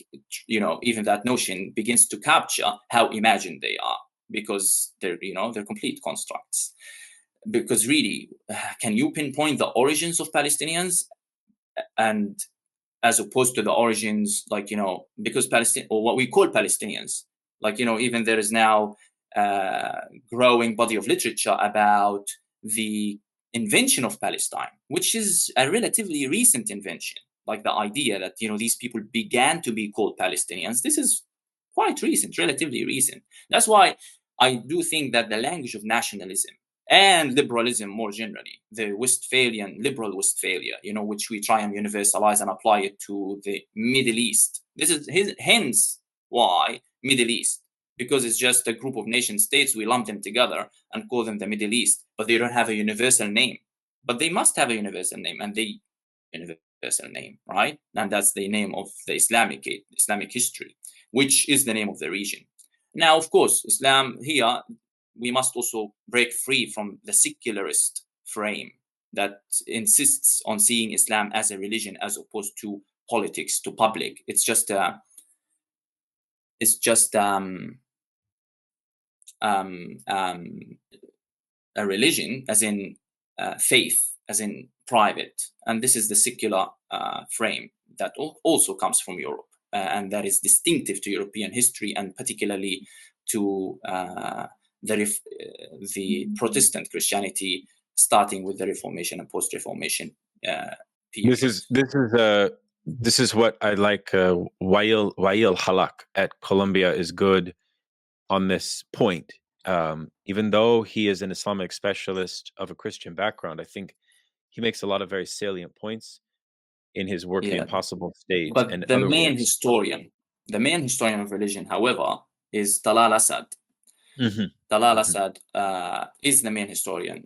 even that notion begins to capture how imagined they are, because they're complete constructs. Because really, can you pinpoint the origins of Palestinians, and as opposed to the origins, because Palestine, or what we call Palestinians, even there is now growing body of literature about the invention of Palestine, which is a relatively recent invention. Like the idea that these people began to be called Palestinians, this is quite recent, relatively recent. That's why I do think that the language of nationalism and liberalism more generally, the Westphalian, liberal Westphalia, which we try and universalize and apply it to the Middle East. This is hence why Middle East, because it's just a group of nation states. We lump them together and call them the Middle East, but they don't have a universal name. But they must have a universal name, and they universal name, right? And that's the name of the Islamic history, which is the name of the region. Now, of course, Islam here, we must also break free from the secularist frame that insists on seeing Islam as a religion as opposed to politics, to public. It's just a religion, as in faith, as in private, and this is the secular frame that also comes from Europe, and that is distinctive to European history, and particularly to the Protestant Christianity, starting with the Reformation and post-Reformation period. This is what I like. Wael Halak at Columbia is good on this point. Even though he is an Islamic specialist of a Christian background, I think he makes a lot of very salient points in his work, The Impossible State. But and the other main works. historian of religion, however, is Talal Asad. Talal Asad is the main historian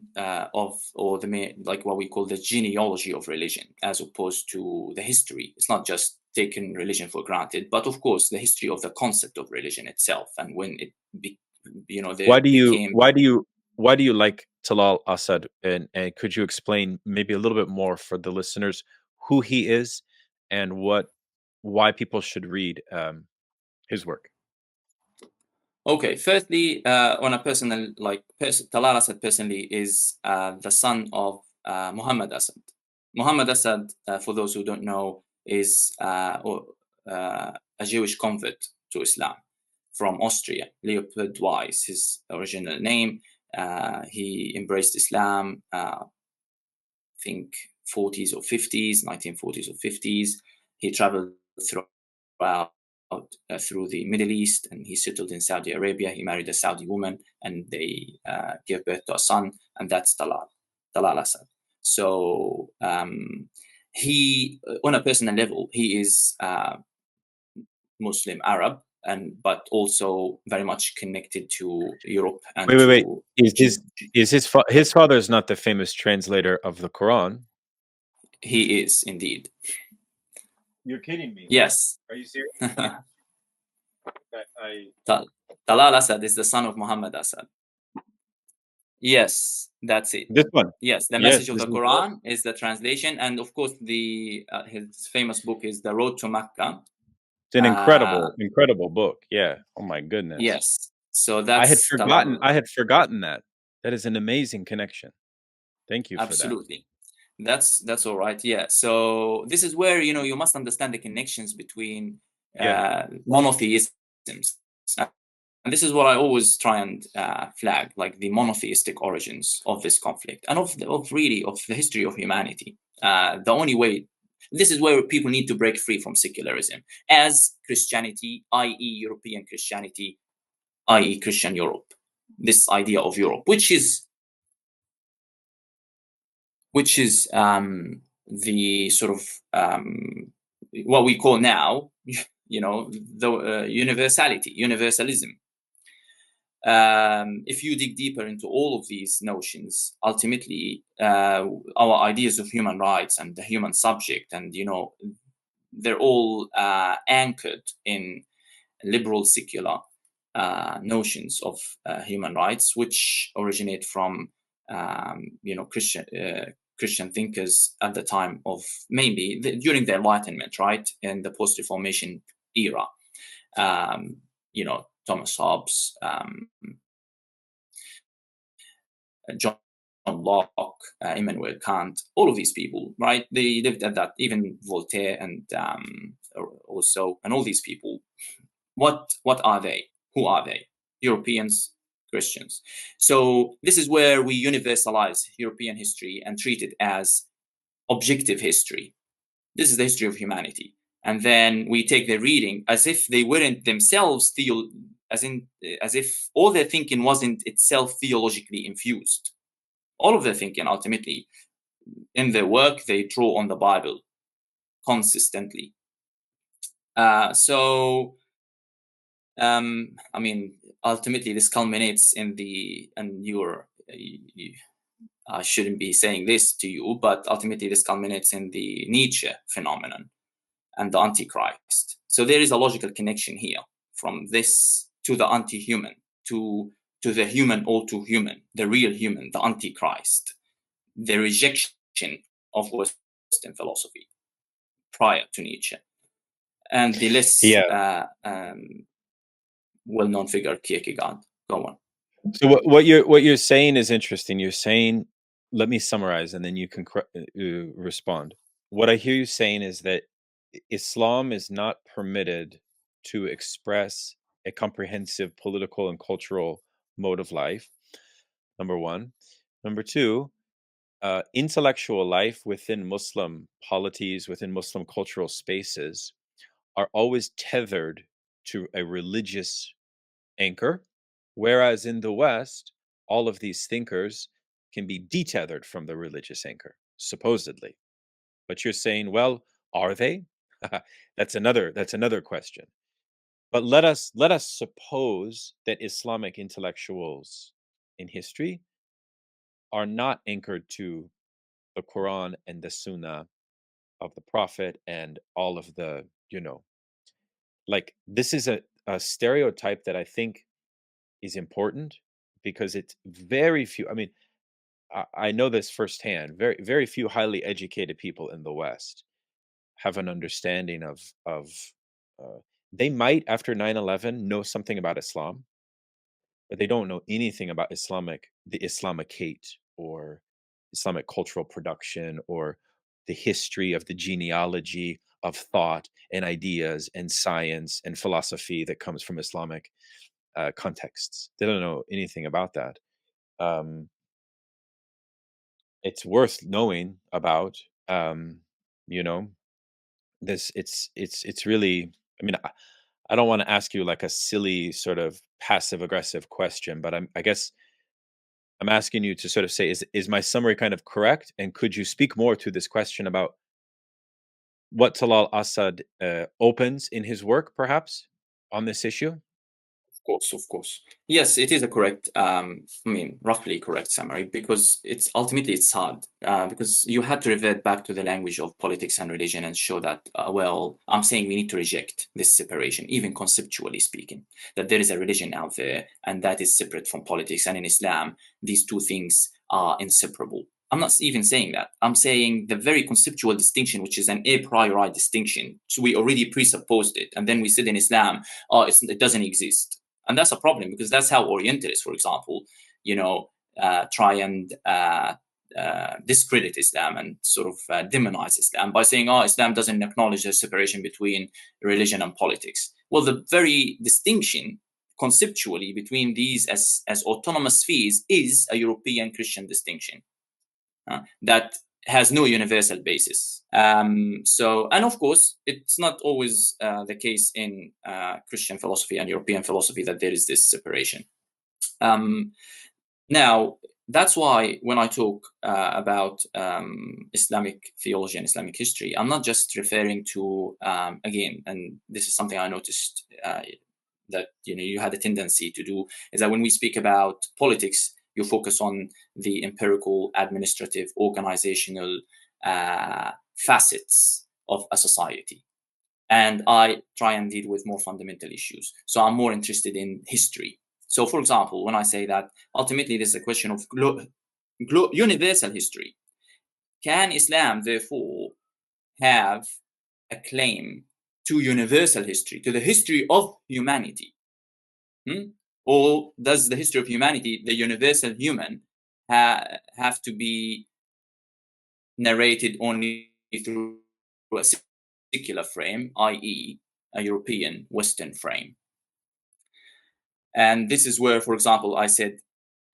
or the main, like what we call the genealogy of religion, as opposed to the history. It's not just taking religion for granted, but of course the history of the concept of religion itself, and when it why do you like Talal Asad, and could you explain maybe a little bit more for the listeners who he is and why people should read his work? Okay, firstly, on a personal, Talal Asad personally is the son of Mohammed Asad. Mohammed Asad, for those who don't know, is a Jewish convert to Islam from Austria. Leopold Weiss, his original name. He embraced Islam, I think 40s or 50s, 1940s or 50s. He traveled through the Middle East, and he settled in Saudi Arabia. He married a Saudi woman, and they gave birth to a son, and that's Talal Asad. So he, on a personal level, he is Muslim Arab, but also very much connected to Europe. And wait. His father is not the famous translator of the Quran? He is indeed. You're kidding me. Yes. Are you serious? Talal Asad is the son of Muhammad Asad. Yes, that's it. This one. Yes, the message of the Quran is the translation, and of course his famous book is The Road to Mecca. It's an incredible book. Yeah. Oh my goodness. Yes. So that's I had forgotten that. That is an amazing connection. Thank you for that. Absolutely. That's all right. Yeah. So this is where you must understand the connections between monotheisms. And this is what I always try and flag, like the monotheistic origins of this conflict and of the history of humanity. The only way, this is where people need to break free from secularism, as Christianity, i.e. European Christianity, i.e. Christian Europe. This idea of Europe, which is the sort of what we call now, the universalism. if you dig deeper into all of these notions, ultimately, our ideas of human rights and the human subject, and they're all anchored in liberal secular notions of human rights, which originate from Christian thinkers at the time of mainly during the Enlightenment, right, in the post-Reformation era. Thomas Hobbes, John Locke, Immanuel Kant, all of these people, right? They lived at that. Even Voltaire and also, and all these people. What are they? Who are they? Europeans, Christians. So this is where we universalize European history and treat it as objective history. This is the history of humanity. And then we take their reading as if they weren't themselves as if all their thinking wasn't itself theologically infused. All of their thinking, ultimately, in their work, they draw on the Bible consistently. Ultimately, this culminates in I shouldn't be saying this to you, but ultimately this culminates in the Nietzsche phenomenon and the Antichrist. So there is a logical connection here from this to the anti-human, to the human all too human, the real human, the Antichrist, the rejection of Western philosophy prior to Nietzsche, and the less well-known figure Kierkegaard. Go on. So what you're saying is interesting. You're saying, let me summarize, and then you can respond. What I hear you saying is that Islam is not permitted to express a comprehensive political and cultural mode of life. Number one. Number two, intellectual life within Muslim polities, within Muslim cultural spaces, are always tethered to a religious anchor, whereas in the West, all of these thinkers can be detethered from the religious anchor, supposedly. But you're saying, well, are they? That's another question. But let us suppose that Islamic intellectuals in history are not anchored to the Quran and the Sunnah of the Prophet and all of the, like, this is a stereotype that I think is important, because it's very few. I mean, I know this firsthand. Very, very few highly educated people in the West have an understanding of uh, they might, after 9/11, know something about Islam, but they don't know anything about the Islamicate, or Islamic cultural production, or the history of the genealogy of thought and ideas and science and philosophy that comes from Islamic contexts. They don't know anything about that. It's worth knowing about. You know, this it's really. I mean, I don't want to ask you like a silly sort of passive aggressive question, but I guess I'm asking you to sort of say, is my summary kind of correct? And could you speak more to this question about what Talal Assad opens in his work, perhaps, on this issue? Of course. Yes, it is a correct, roughly correct summary, because it's hard, because you had to revert back to the language of politics and religion and show that, I'm saying we need to reject this separation, even conceptually speaking, that there is a religion out there and that is separate from politics. And in Islam, these two things are inseparable. I'm not even saying that. I'm saying the very conceptual distinction, which is an a priori distinction. So we already presupposed it. And then we said in Islam, it doesn't exist. And that's a problem, because that's how Orientalists, for example, try and discredit Islam and sort of demonize Islam by saying, Islam doesn't acknowledge the separation between religion and politics. Well, the very distinction conceptually between these as autonomous spheres is a European Christian distinction that has no universal basis. And of course, it's not always the case in Christian philosophy and European philosophy that there is this separation. Now, that's why when I talk about Islamic theology and Islamic history, I'm not just referring to, again, and this is something I noticed that you had a tendency to do, is that when we speak about politics, you focus on the empirical, administrative, organizational facets of a society. And I try and deal with more fundamental issues. So I'm more interested in history. So, for example, when I say that ultimately this is a question of universal history, can Islam therefore have a claim to universal history, to the history of humanity? Or does the history of humanity, the universal human, have to be narrated only through a secular frame, i.e., a European Western frame? And this is where, for example, I said,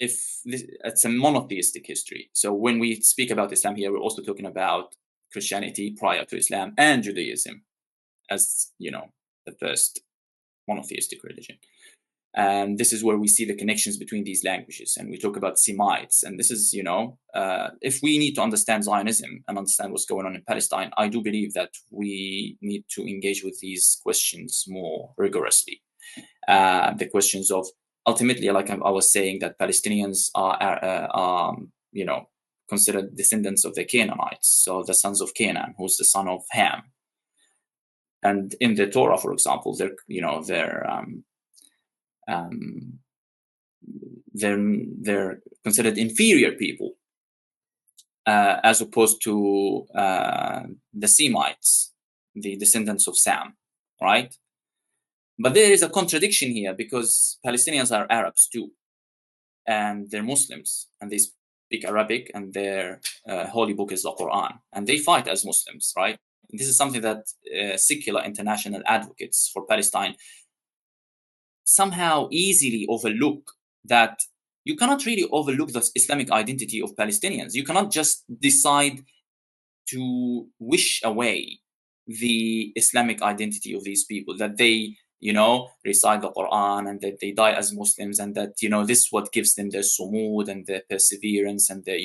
it's a monotheistic history. So when we speak about Islam here, we're also talking about Christianity prior to Islam and Judaism as, the first monotheistic religion. And this is where we see the connections between these languages. And we talk about Semites. And this is, if we need to understand Zionism and understand what's going on in Palestine, I do believe that we need to engage with these questions more rigorously. The questions of, ultimately, like I was saying, that Palestinians are considered descendants of the Canaanites, so the sons of Canaan, who's the son of Ham. And in the Torah, for example, they're considered inferior people, as opposed to the Semites, the descendants of Sam, right? But there is a contradiction here, because Palestinians are Arabs too, and they're Muslims, and they speak Arabic, and their holy book is the Quran, and they fight as Muslims, right? This is something that secular international advocates for Palestine somehow easily overlook, that you cannot really overlook the Islamic identity of Palestinians. You cannot just decide to wish away the Islamic identity of these people, that they recite the Quran and that they die as Muslims, and that this is what gives them their sumud and their perseverance and their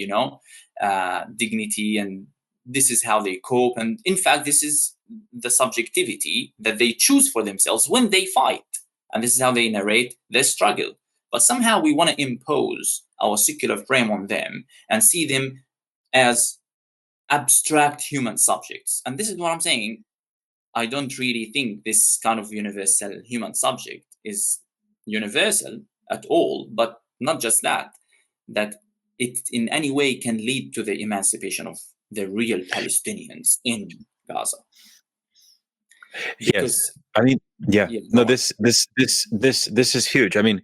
dignity, and this is how they cope. And in fact, this is the subjectivity that they choose for themselves when they fight, and this is how they narrate their struggle. But somehow we want to impose our secular frame on them and see them as abstract human subjects. And this is what I'm saying. I don't really think this kind of universal human subject is universal at all, but not just that it in any way can lead to the emancipation of the real Palestinians in Gaza. Yes, I mean, yeah, no, this is huge. I mean,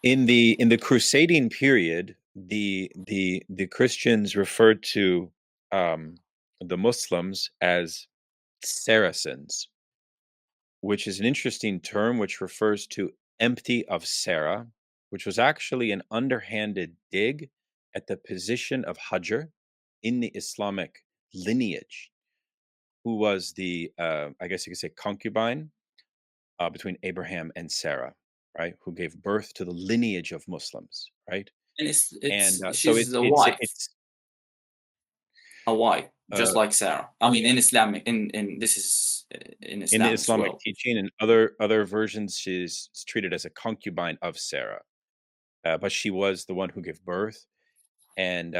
in the crusading period, the Christians referred to the Muslims as Saracens, which is an interesting term, which refers to empty of Sarah, which was actually an underhanded dig at the position of Hajar in the Islamic lineage, who was the, I guess you could say, concubine between Abraham and Sarah, right? Who gave birth to the lineage of Muslims, right? And So she's the wife. it's a wife, just like Sarah. I mean, in Islamic, this is in Islam in the as Islamic well. teaching, and other versions, she's treated as a concubine of Sarah, but she was the one who gave birth. And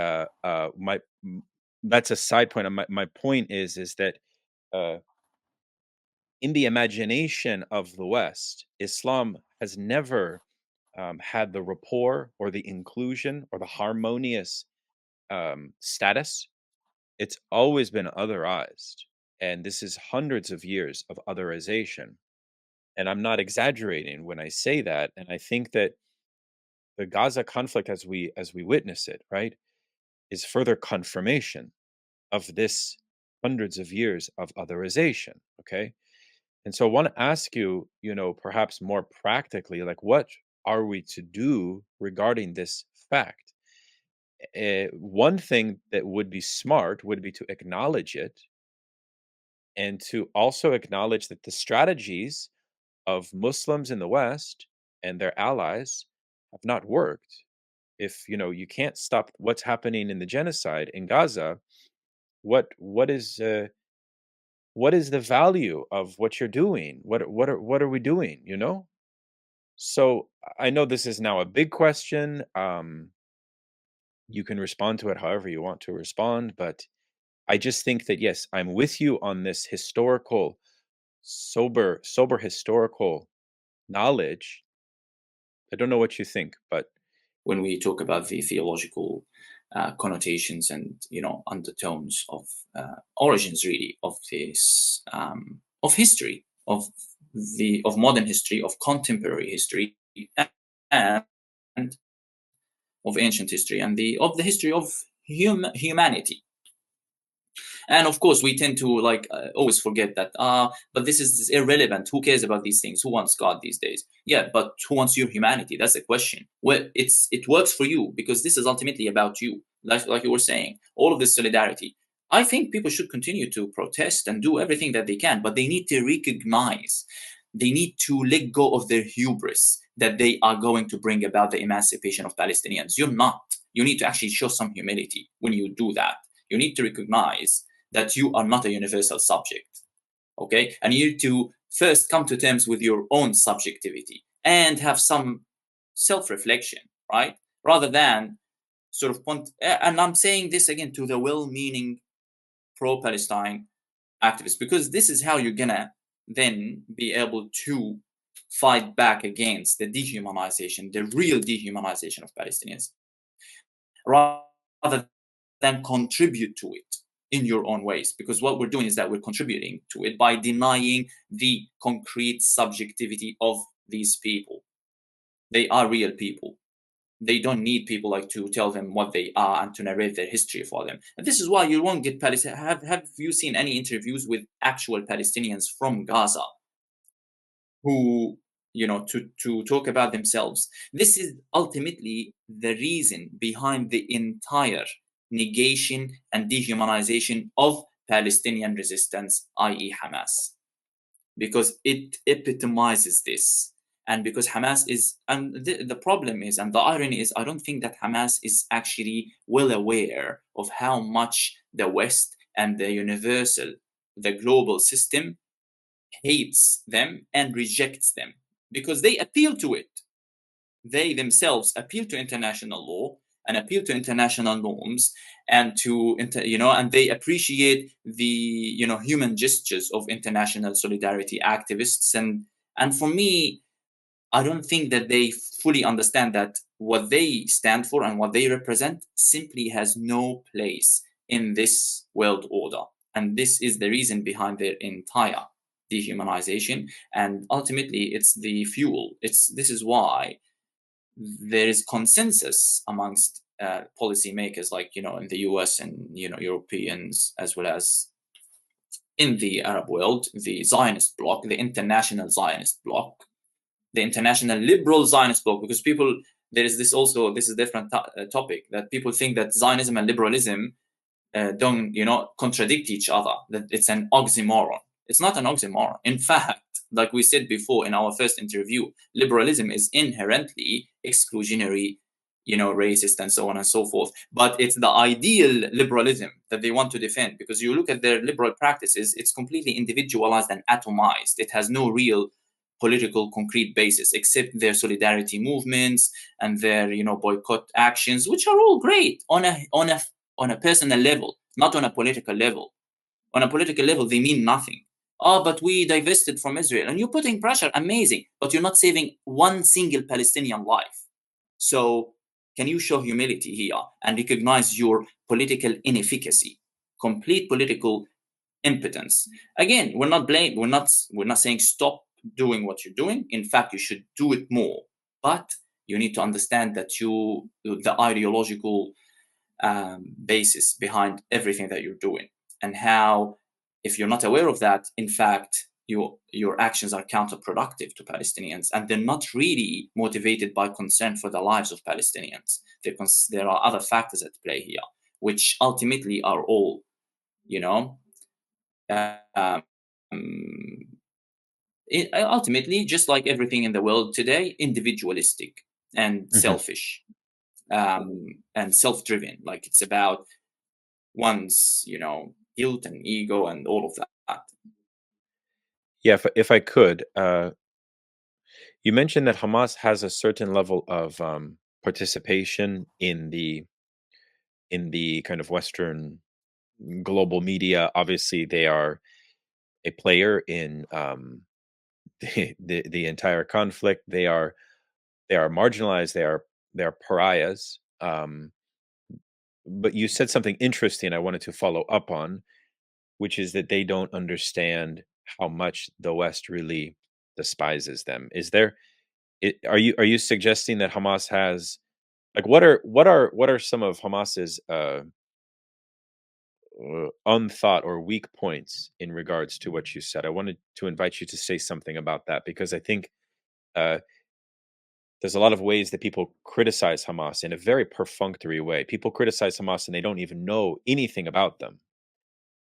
that's a side point. My point is that in the imagination of the West, Islam has never had the rapport or the inclusion or the harmonious status. It's always been otherized. And this is hundreds of years of otherization. And I'm not exaggerating when I say that. And I think that the Gaza conflict, as we witness it, right, is further confirmation of this hundreds of years of otherization. Okay. And so I want to ask you, perhaps more practically, like, what are we to do regarding this fact? One thing that would be smart would be to acknowledge it, and to also acknowledge that the strategies of Muslims in the West and their allies have not worked. If you can't stop what's happening in the genocide in Gaza, what is what is the value of what you're doing? What are we doing, you know? So I know this is now a big question. You can respond to it however you want to respond, but I just think that yes, I'm with you on this historical, sober historical knowledge. I don't know what you think, but when we talk about the theological connotations and undertones of origins really of this of history of modern history, of contemporary history, and of ancient history, and the history of humanity. And of course, we tend to always forget that, but this is irrelevant. Who cares about these things? Who wants God these days? Yeah, but who wants your humanity? That's the question. Well, it works for you because this is ultimately about you. Like you were saying, all of this solidarity. I think people should continue to protest and do everything that they can, but they need to recognize, they need to let go of their hubris that they are going to bring about the emancipation of Palestinians. You're not. You need to actually show some humility when you do that. You need to recognize that you are not a universal subject, okay? And you need to first come to terms with your own subjectivity and have some self-reflection, right? Rather than sort of and I'm saying this again to the well-meaning pro-Palestine activists, because this is how you're gonna then be able to fight back against the dehumanization, the real dehumanization of Palestinians, rather than contribute to it in your own ways. Because what we're doing is that we're contributing to it by denying the concrete subjectivity of these people. They are real people. They don't need people to tell them what they are and to narrate their history for them. And this is why you won't get have you seen any interviews with actual Palestinians from Gaza who to talk about themselves? This is ultimately the reason behind the entire negation and dehumanization of Palestinian resistance, i.e. Hamas, because it epitomizes this. And because Hamas is, and the problem is, and the irony is, I don't think that Hamas is actually well aware of how much the West and the universal, the global system hates them and rejects them, because they appeal to it. They themselves appeal to international law and appeal to international norms, and and they appreciate the human gestures of international solidarity activists. And for me, I don't think that they fully understand that what they stand for and what they represent simply has no place in this world order. And this is the reason behind their entire dehumanization. And ultimately, it's the fuel. This is why there is consensus amongst policymakers, in the US and Europeans, as well as in the Arab world, the Zionist bloc, the international Zionist bloc, the international liberal Zionist bloc, because people, this is a different topic, that people think that Zionism and liberalism don't contradict each other, that it's an oxymoron. It's not an oxymoron. In fact, like we said before in our first interview, liberalism is inherently exclusionary, racist, and so on and so forth. But it's the ideal liberalism that they want to defend, because you look at their liberal practices, it's completely individualized and atomized. It has no real political concrete basis except their solidarity movements and their boycott actions, which are all great on a personal level, not on a political level. On a political level, they mean nothing. Oh, but we divested from Israel, and you're putting pressure. Amazing, but you're not saving one single Palestinian life. So can you show humility here and recognize your political inefficacy, complete political impotence? Again, we're not saying stop doing what you're doing. In fact, you should do it more. But you need to understand that the ideological basis behind everything that you're doing, and how, if you're not aware of that, in fact, your actions are counterproductive to Palestinians, and they're not really motivated by concern for the lives of Palestinians. There are other factors at play here, which ultimately are all, ultimately, just like everything in the world today, individualistic and selfish, and self-driven. Like, it's about one's guilt and ego and all of that. Yeah, if I could, you mentioned that Hamas has a certain level of participation in the kind of Western global media. Obviously, they are a player in the entire conflict. They are marginalized. They are pariahs. But you said something interesting I wanted to follow up on, which is that they don't understand how much the West really despises them. Are you suggesting that Hamas has, like, what are some of Hamas's unthought or weak points in regards to what you said? I wanted to invite you to say something about that, because I think uh, there's a lot of ways that people criticize Hamas in a very perfunctory way. People criticize Hamas and they don't even know anything about them.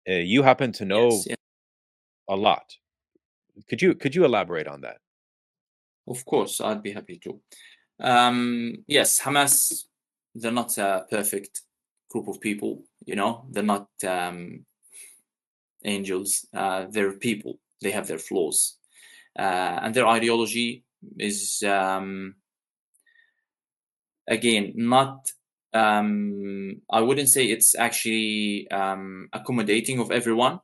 You happen to Yes, know yeah, a lot. Could you elaborate on that? of course, I'd be happy to. Yes, Hamas, they're not a perfect group of people, they're not angels, they're people, they have their flaws. And their ideology is, again, not, I wouldn't say it's actually accommodating of everyone,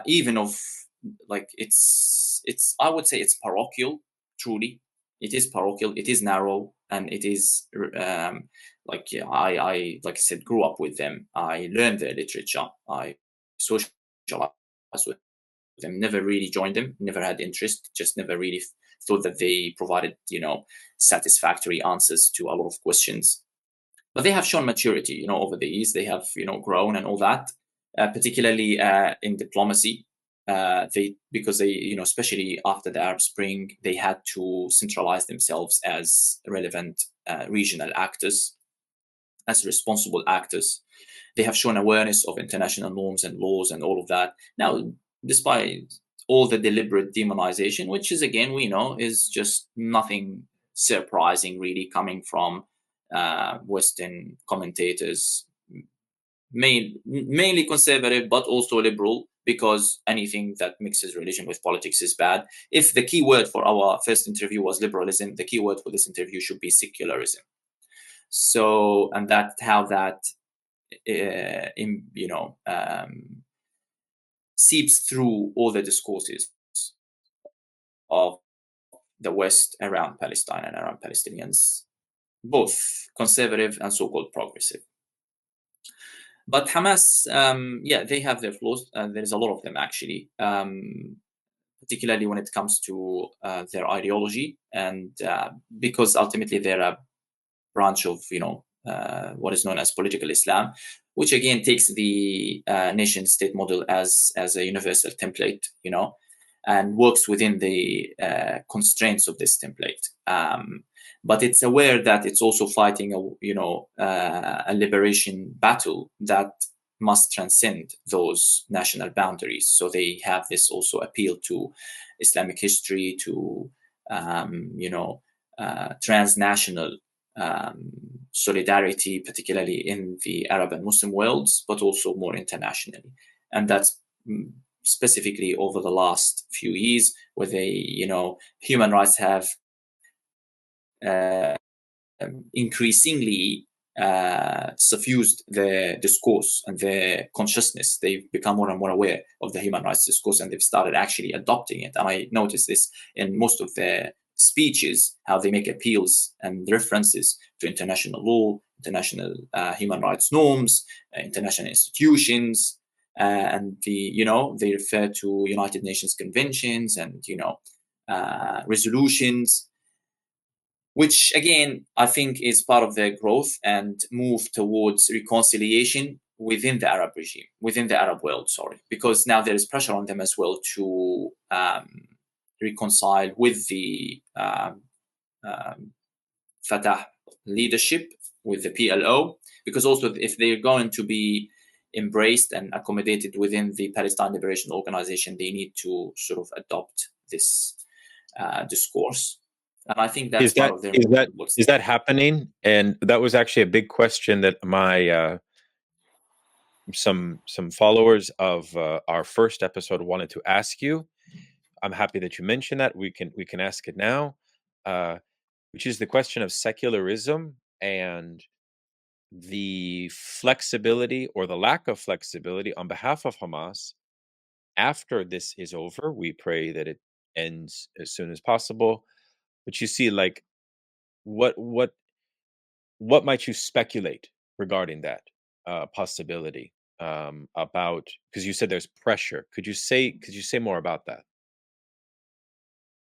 even of, like, I would say it's parochial, truly. It is parochial, it is narrow, and it is, like, yeah, like I said, grew up with them. I learned their literature. I socialized with them, never really joined them, never had interest, just never really thought that they provided, satisfactory answers to a lot of questions. But they have shown maturity, over the years. They have, grown and all that, particularly in diplomacy. Because they, especially after the Arab Spring, they had to centralize themselves as relevant regional actors, as responsible actors. They have shown awareness of international norms and laws and all of that. Now, despite all the deliberate demonization, which is, again, we know is just nothing surprising really coming from Western commentators, mainly conservative, but also liberal, because anything that mixes religion with politics is bad. If the key word for our first interview was liberalism, the key word for this interview should be secularism. So, and that how that seeps through all the discourses of the West around Palestine and around Palestinians, both conservative and so-called progressive. But Hamas, yeah, they have their flaws. There's a lot of them, actually, particularly when it comes to their ideology, and because ultimately they're a branch of, what is known as political Islam, which again takes the nation state model as a universal template, and works within the constraints of this template. But it's aware that it's also fighting a liberation battle that must transcend those national boundaries. So they have this also appeal to Islamic history, to transnational solidarity, particularly in the Arab and Muslim worlds, but also more internationally. And that's specifically over the last few years, where human rights have increasingly suffused the discourse and the consciousness. They've become more and more aware of the human rights discourse, and they've started actually adopting it. And I noticed this in most of their speeches, how they make appeals and references to international law, international human rights norms, international institutions, and they refer to United Nations conventions and resolutions, which again I think is part of their growth and move towards reconciliation within the Arab regime, within the Arab world, sorry, because now there is pressure on them as well to reconcile with the Fatah leadership, with the PLO, because also if they're going to be embraced and accommodated within the Palestine Liberation Organization, they need to sort of adopt this discourse. And I think that's Is part that of their is that what's is that happening? And that was actually a big question that my some followers of our first episode wanted to ask you. I'm happy that you mentioned that. We can ask it now, which is the question of secularism and the flexibility or the lack of flexibility on behalf of Hamas after this is over. We pray that it ends as soon as possible. But you see, like, what what might you speculate regarding that possibility, about, because you said there's pressure. Could you say more about that?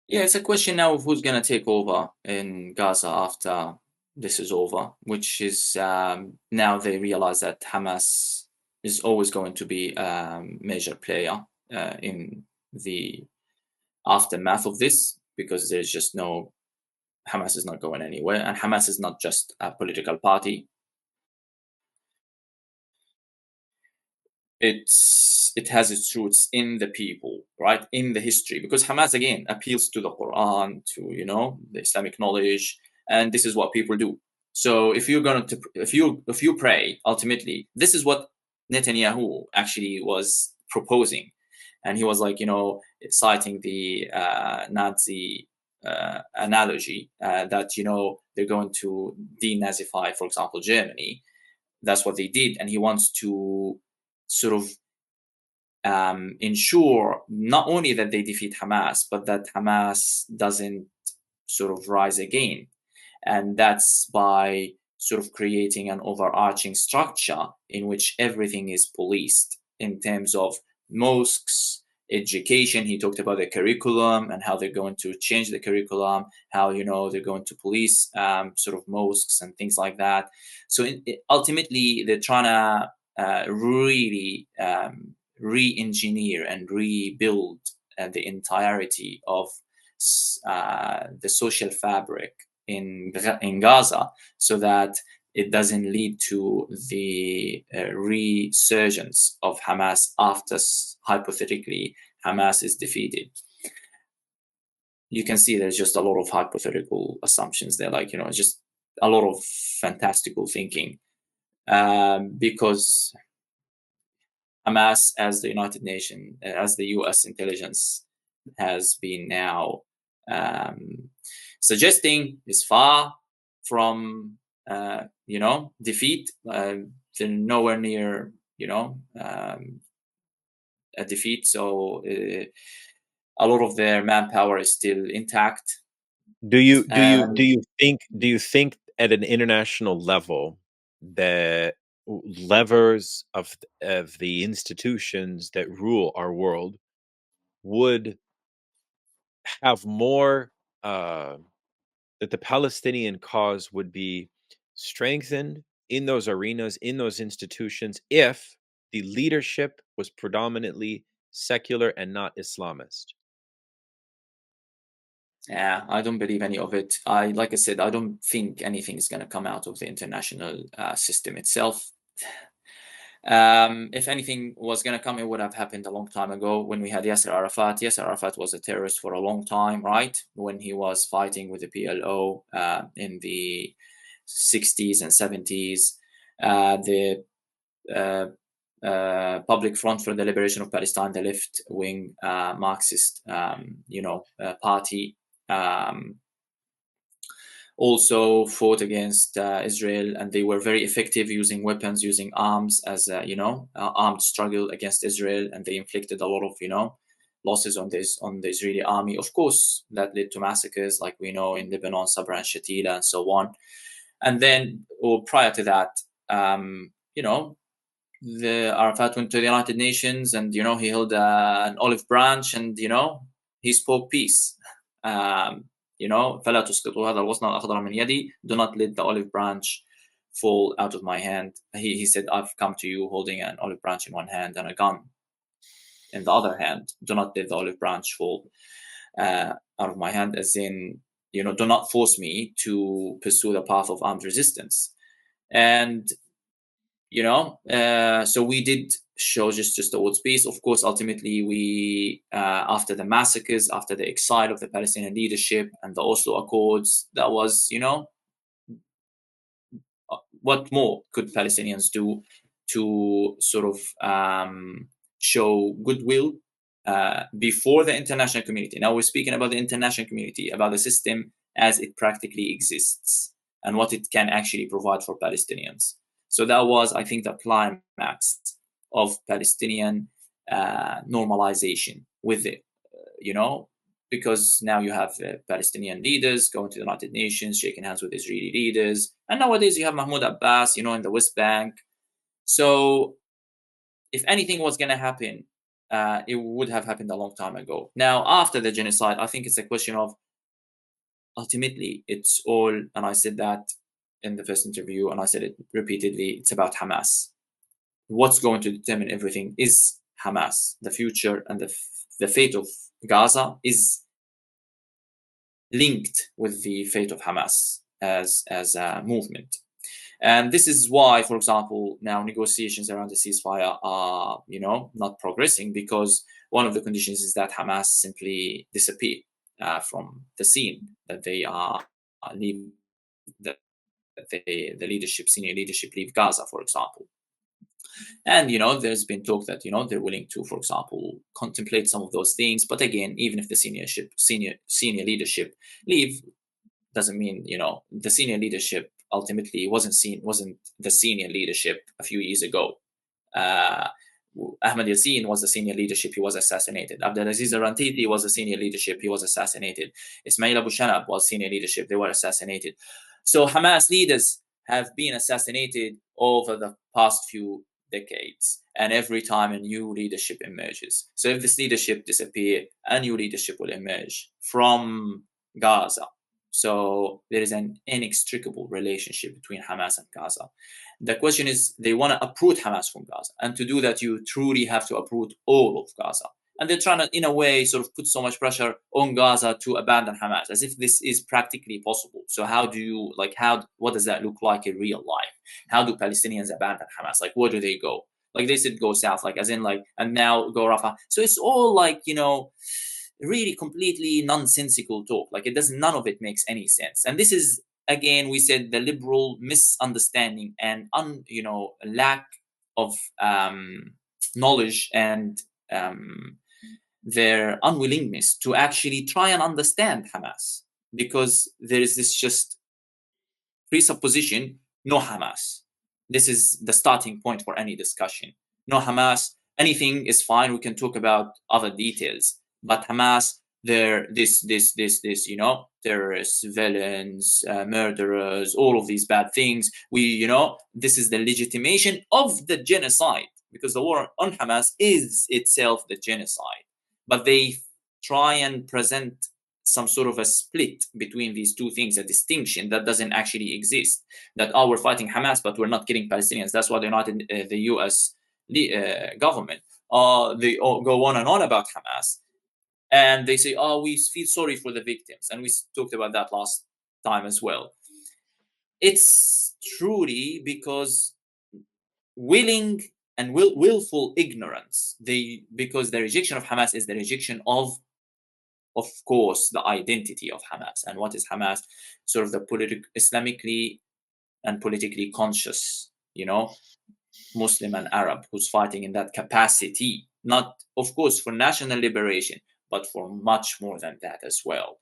Yeah, it's a question now of who's going to take over in Gaza after this is over, which is now they realize that Hamas is always going to be a major player in the aftermath of this, because there's just no, Hamas is not going anywhere, and Hamas is not just a political party. It has its roots in the people, right, in the history, because Hamas again appeals to the Quran, to the Islamic knowledge, and this is what people do. So if you're going to if you pray, ultimately this is what Netanyahu actually was proposing, and he was like, citing the Nazi analogy, that they're going to denazify, for example, Germany. That's what they did, and he wants to sort of ensure not only that they defeat Hamas, but that Hamas doesn't sort of rise again. And that's by sort of creating an overarching structure in which everything is policed in terms of mosques, education. He talked about the curriculum and how they're going to change the curriculum, how they're going to police sort of mosques and things like that. So ultimately, they're trying to really re-engineer and rebuild the entirety of the social fabric in Gaza, so that it doesn't lead to the resurgence of Hamas after, hypothetically, Hamas is defeated. You can see there's just a lot of hypothetical assumptions there, like, just a lot of fantastical thinking, because Hamas, as the United Nations, as the U.S. intelligence has been now suggesting, is far from defeat. They're nowhere near a defeat. So a lot of their manpower is still intact. Do you think at an international level the levers of the institutions that rule our world would have more, uh, that the Palestinian cause would be strengthened in those arenas, in those institutions, if the leadership was predominantly secular and not Islamist? Yeah, I don't believe any of it. Like I said, I don't think anything is going to come out of the international system itself. If anything was going to come, it would have happened a long time ago when we had Yasser Arafat. Yasser Arafat was a terrorist for a long time, right? When he was fighting with the PLO in the 60s and 70s. The Public Front for the Liberation of Palestine, the left-wing Marxist, party, also fought against Israel, and they were very effective using weapons, using arms as armed struggle against Israel, and they inflicted a lot of losses on the Israeli army. Of course, that led to massacres, like we know in Lebanon, Sabra and Shatila, and so on. And then, or prior to that, the Arafat went to the United Nations, and he held an olive branch, and he spoke peace. فلا تسقطوا هذا الغصن الأخضر من يدي. Do not let the olive branch fall out of my hand. He said, I've come to you holding an olive branch in one hand and a gun in the other hand. Do not let the olive branch fall out of my hand, as in, do not force me to pursue the path of armed resistance. And so we did show just towards peace. Of course, ultimately, we after the massacres, after the exile of the Palestinian leadership and the Oslo Accords, that was what more could Palestinians do to sort of show goodwill before the international community. Now we're speaking about the international community, about the system as it practically exists and what it can actually provide for Palestinians. So that was, I think, the climax of Palestinian normalization with it, because now you have Palestinian leaders going to the United Nations, shaking hands with Israeli leaders. And nowadays you have Mahmoud Abbas, in the West Bank. So if anything was going to happen, it would have happened a long time ago. Now, after the genocide, I think it's a question of, ultimately, it's all, and I said that in the first interview, and I said it repeatedly, it's about Hamas. What's going to determine everything is Hamas. The future and the fate of Gaza is linked with the fate of Hamas as a movement. And this is why, for example, now negotiations around the ceasefire are, not progressing, because one of the conditions is that Hamas simply disappear from the scene, that they leave, that the senior leadership leave Gaza, for example. And, there's been talk that, they're willing to, for example, contemplate some of those things. But again, even if the senior leadership leave, doesn't mean, the senior leadership ultimately wasn't the senior leadership a few years ago. Ahmed Yassin was the senior leadership, he was assassinated. Abdelaziz Arantiti was the senior leadership, he was assassinated. Ismail Abu Shanab was senior leadership, they were assassinated. So Hamas leaders have been assassinated over the past few decades, and every time a new leadership emerges. So if this leadership disappears, a new leadership will emerge from Gaza. So there is an inextricable relationship between Hamas and Gaza. The question is, they want to uproot Hamas from Gaza. And to do that, you truly have to uproot all of Gaza. And they're trying to, in a way, sort of put so much pressure on Gaza to abandon Hamas, as if this is practically possible. So how do you, what does that look like in real life? How do Palestinians abandon Hamas? Where do they go? They said go south, and now go Rafah. So it's all really completely nonsensical talk. None of it makes any sense. And this is, again, we said the liberal misunderstanding and lack of knowledge and their unwillingness to actually try and understand Hamas, because there is this just presupposition: no Hamas. This is the starting point for any discussion. No Hamas, anything is fine, we can talk about other details. But Hamas, they're this, terrorists, villains, murderers, all of these bad things. This is the legitimation of the genocide, because the war on Hamas is itself the genocide. But they try and present some sort of a split between these two things, a distinction that doesn't actually exist. That, we're fighting Hamas, but we're not killing Palestinians. That's why the US government, they go on and on about Hamas. And they say, we feel sorry for the victims. And we talked about that last time as well. It's truly because willing and willful ignorance. Because the rejection of Hamas is the rejection of course, the identity of Hamas. And what is Hamas? Sort of the Islamically and politically conscious, Muslim and Arab, who's fighting in that capacity, not, of course, for national liberation, but for much more than that as well.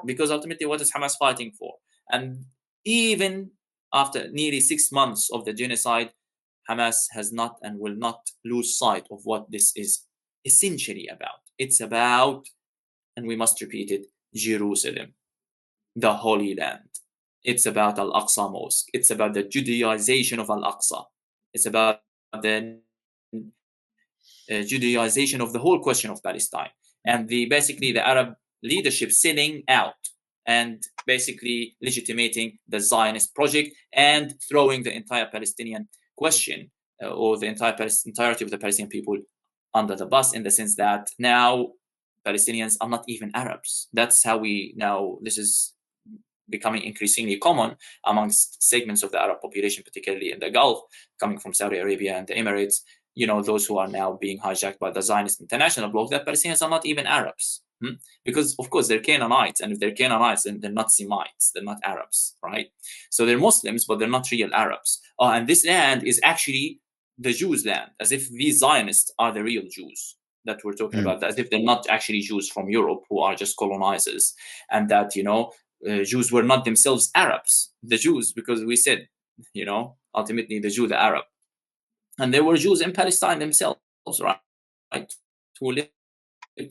Because ultimately, what is Hamas fighting for? And even after nearly 6 months of the genocide, Hamas has not and will not lose sight of what this is essentially about. It's about, and we must repeat it, Jerusalem, the Holy Land. It's about Al-Aqsa Mosque. It's about the Judaization of Al-Aqsa. It's about the Judaization of the whole question of Palestine. And basically the Arab leadership selling out and basically legitimating the Zionist project and throwing the entire Palestinian question or the entirety of the Palestinian people under the bus, in the sense that now Palestinians are not even Arabs. That's how this is becoming increasingly common amongst segments of the Arab population, particularly in the Gulf, coming from Saudi Arabia and the Emirates, those who are now being hijacked by the Zionist international bloc, that Palestinians are not even Arabs. Because, of course, they're Canaanites, and if they're Canaanites, then they're not Semites, they're not Arabs, right? So they're Muslims, but they're not real Arabs. And this land is actually the Jews' land, as if these Zionists are the real Jews that we're talking about, as if they're not actually Jews from Europe who are just colonizers, and that, Jews were not themselves Arabs, the Jews, because we said, ultimately the Jew, the Arab. And there were Jews in Palestine themselves, right, who lived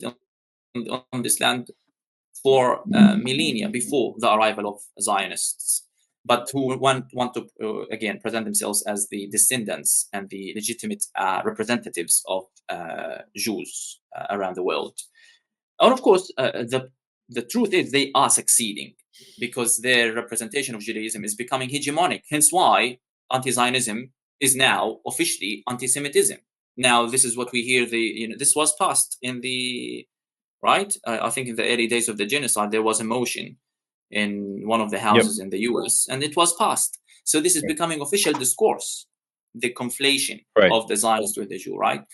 on this land for millennia before the arrival of Zionists, but who want to, again, present themselves as the descendants and the legitimate representatives of Jews around the world. And of course, the truth is they are succeeding, because their representation of Judaism is becoming hegemonic. Hence why anti-Zionism is now officially anti-Semitism. Now, this is what we hear. This was passed in the right. I think in the early days of the genocide, there was a motion in one of the houses in the U.S. and it was passed. So this is becoming official discourse, the conflation of the Zionist with the Jew, right?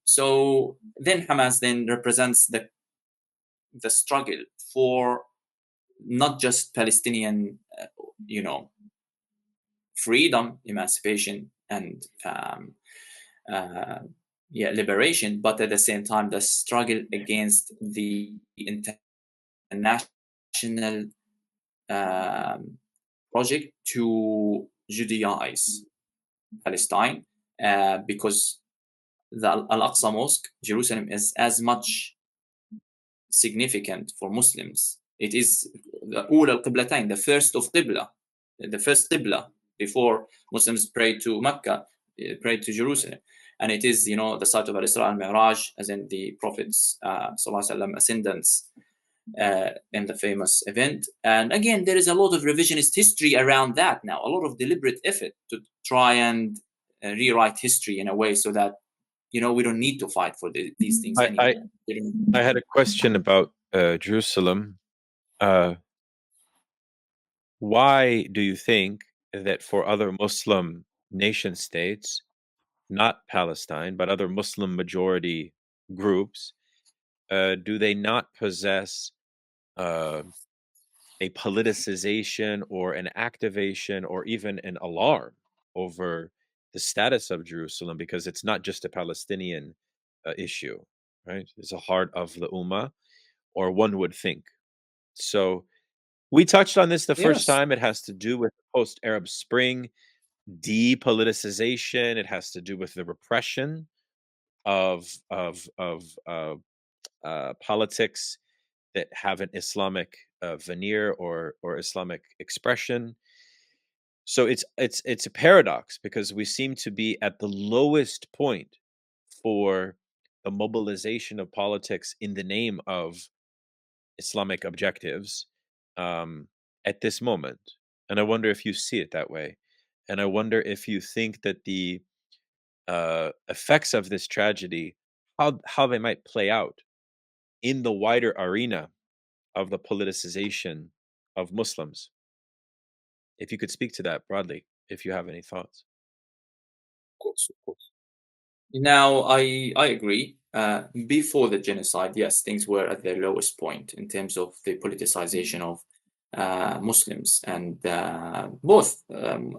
So then Hamas then represents the struggle for not just Palestinian, freedom, emancipation, and liberation, but at the same time, the struggle against the international project to Judaize Palestine, because the Al-Aqsa Mosque, Jerusalem, is as much significant for Muslims. It is the Ula al-Qiblatain, the first of Qibla, the first Qibla before Muslims prayed to Mecca, prayed to Jerusalem. And it is, the site of Al-Isra al-Mi'raj, as in the Prophet's ascendance in the famous event. And again, there is a lot of revisionist history around that now, a lot of deliberate effort to try and rewrite history in a way so that, we don't need to fight for these things anymore. I had a question about Jerusalem. Why do you think that for other Muslim nation states, not Palestine, but other Muslim majority groups, do they not possess a politicization or an activation or even an alarm over the status of Jerusalem? Because it's not just a Palestinian issue, right? It's a heart of the Ummah, or one would think. So we touched on this the first time. It has to do with post-Arab Spring, depoliticization. It has to do with the repression of politics that have an Islamic veneer or Islamic expression. So it's a paradox, because we seem to be at the lowest point for the mobilization of politics in the name of Islamic objectives at this moment. And I wonder if you see it that way. And I wonder if you think that the effects of this tragedy, how they might play out in the wider arena of the politicization of Muslims. If you could speak to that broadly, if you have any thoughts. Of course. Now, I agree. Before the genocide, yes, things were at their lowest point in terms of the politicization of Muslims, and both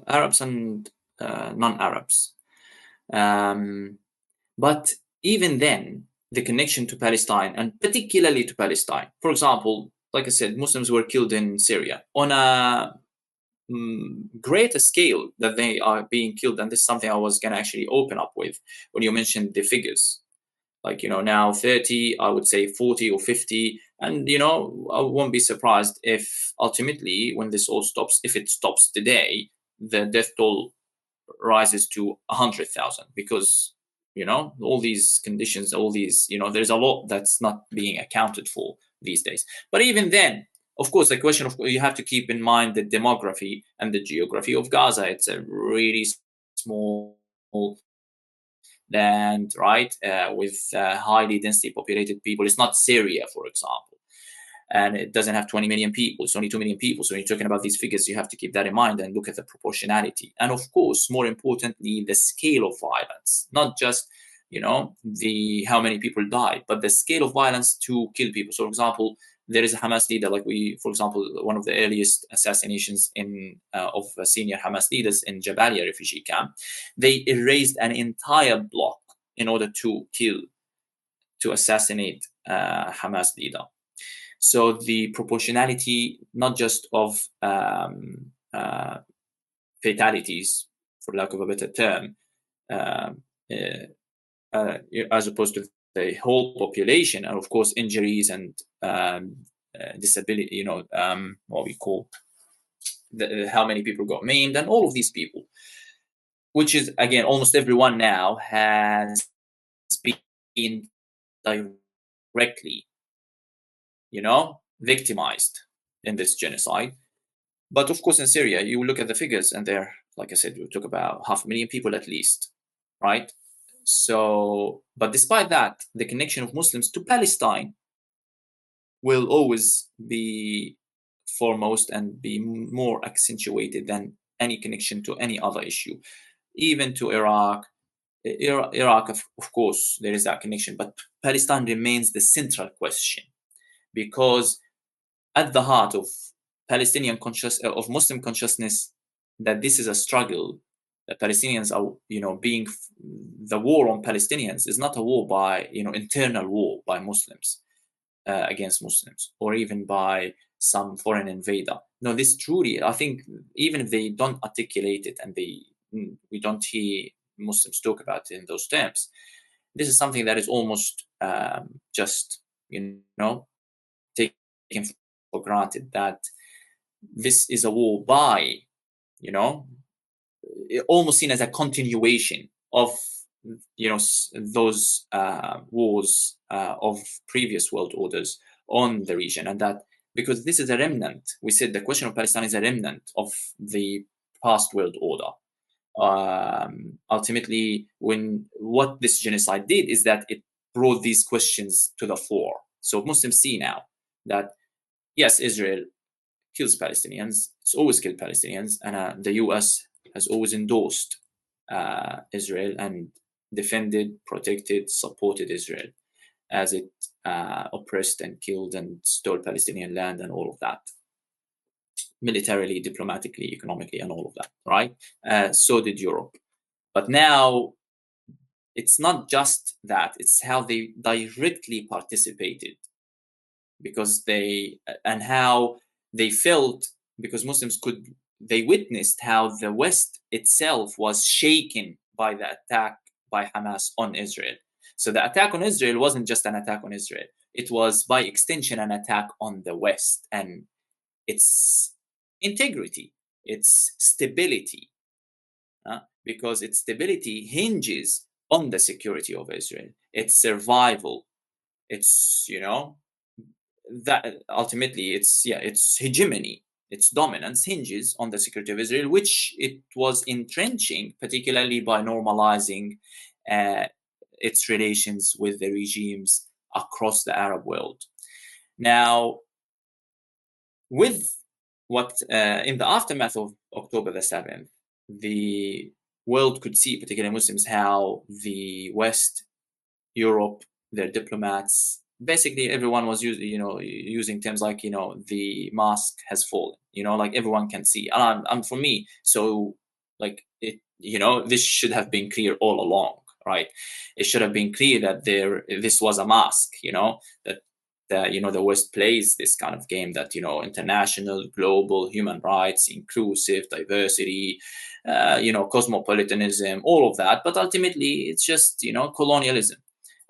Arabs and non-Arabs. But even then, the connection to Palestine, and particularly to Palestine, for example, like I said, Muslims were killed in Syria on a greater scale that they are being killed. And this is something I was going to actually open up with when you mentioned the figures. Like, now 30, I would say 40 or 50. And, I won't be surprised if ultimately, when this all stops, if it stops today, the death toll rises to 100,000, because, all these conditions, all these, there's a lot that's not being accounted for these days. But even then, of course, the question of, you have to keep in mind the demography and the geography of Gaza. It's a really small land, right, with highly densely populated people. It's not Syria, for example, and it doesn't have 20 million people. It's only 2 million people. So when you're talking about these figures, you have to keep that in mind and look at the proportionality. And of course, more importantly, the scale of violence, not just, the how many people died, but the scale of violence to kill people. So, for example, there is a Hamas leader, like for example, one of the earliest assassinations of senior Hamas leaders in Jabalia refugee camp, they erased an entire block in order to assassinate Hamas leader. So the proportionality, not just of fatalities, for lack of a better term, as opposed to the whole population, and of course injuries and disability, what we call how many people got maimed, and all of these people, which is again almost everyone now has been directly, victimized in this genocide. But of course, in Syria, you look at the figures, and they're, like I said, we talk about 500,000 people at least, right? So, but despite that, the connection of Muslims to Palestine will always be foremost and be more accentuated than any connection to any other issue, even to Iraq. Iraq, of course, there is that connection, but Palestine remains the central question, because at the heart of Palestinian of Muslim consciousness, that this is a struggle. That Palestinians are, being the war on Palestinians is not a war by, internal war by Muslims against Muslims, or even by some foreign invader. No, this truly, I think, even if they don't articulate it and we don't hear Muslims talk about it in those terms, this is something that is almost just, taken for granted, that this is a war by, almost seen as a continuation of, those wars of previous world orders on the region, and that because this is a remnant, we said the question of Palestine is a remnant of the past world order. Ultimately, what this genocide did is that it brought these questions to the fore. So Muslims see now that yes, Israel kills Palestinians. It's always killed Palestinians, and the U.S. has always endorsed Israel and defended, protected, supported Israel as it oppressed and killed and stole Palestinian land and all of that, militarily, diplomatically, economically, and all of that, right? So did Europe. But now it's not just that, it's how they directly participated, because how they felt, because Muslims they witnessed how the West itself was shaken by the attack by Hamas on Israel. So the attack on Israel wasn't just an attack on Israel. It was, by extension, an attack on the West and its integrity, its stability, because its stability hinges on the security of Israel, its survival, its, that ultimately its hegemony, its dominance hinges on the security of Israel, which it was entrenching, particularly by normalizing its relations with the regimes across the Arab world. Now, with what in the aftermath of October the 7th, the world could see, particularly Muslims, how the West, Europe, their diplomats, basically everyone was using terms like, the mask has fallen, like everyone can see. And for me, so like it, this should have been clear all along, right? It should have been clear that this was a mask, that the West plays this kind of game that, international, global, human rights, inclusive, diversity, cosmopolitanism, all of that. But ultimately, it's just, colonialism.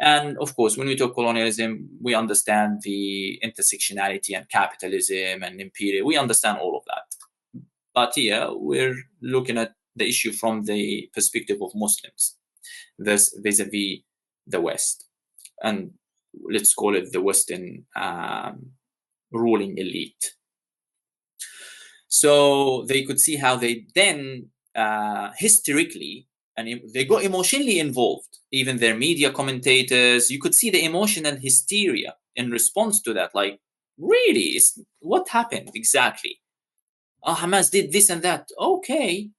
And of course, when we talk colonialism, we understand the intersectionality and capitalism and imperial. We understand all of that. But here, we're looking at the issue from the perspective of Muslims, this vis-a-vis the West. And let's call it the Western ruling elite. So they could see how they then historically, and they got emotionally involved. Even their media commentators, you could see the emotional hysteria in response to that. Like, really, what happened exactly? Oh, Hamas did this and that. Okay,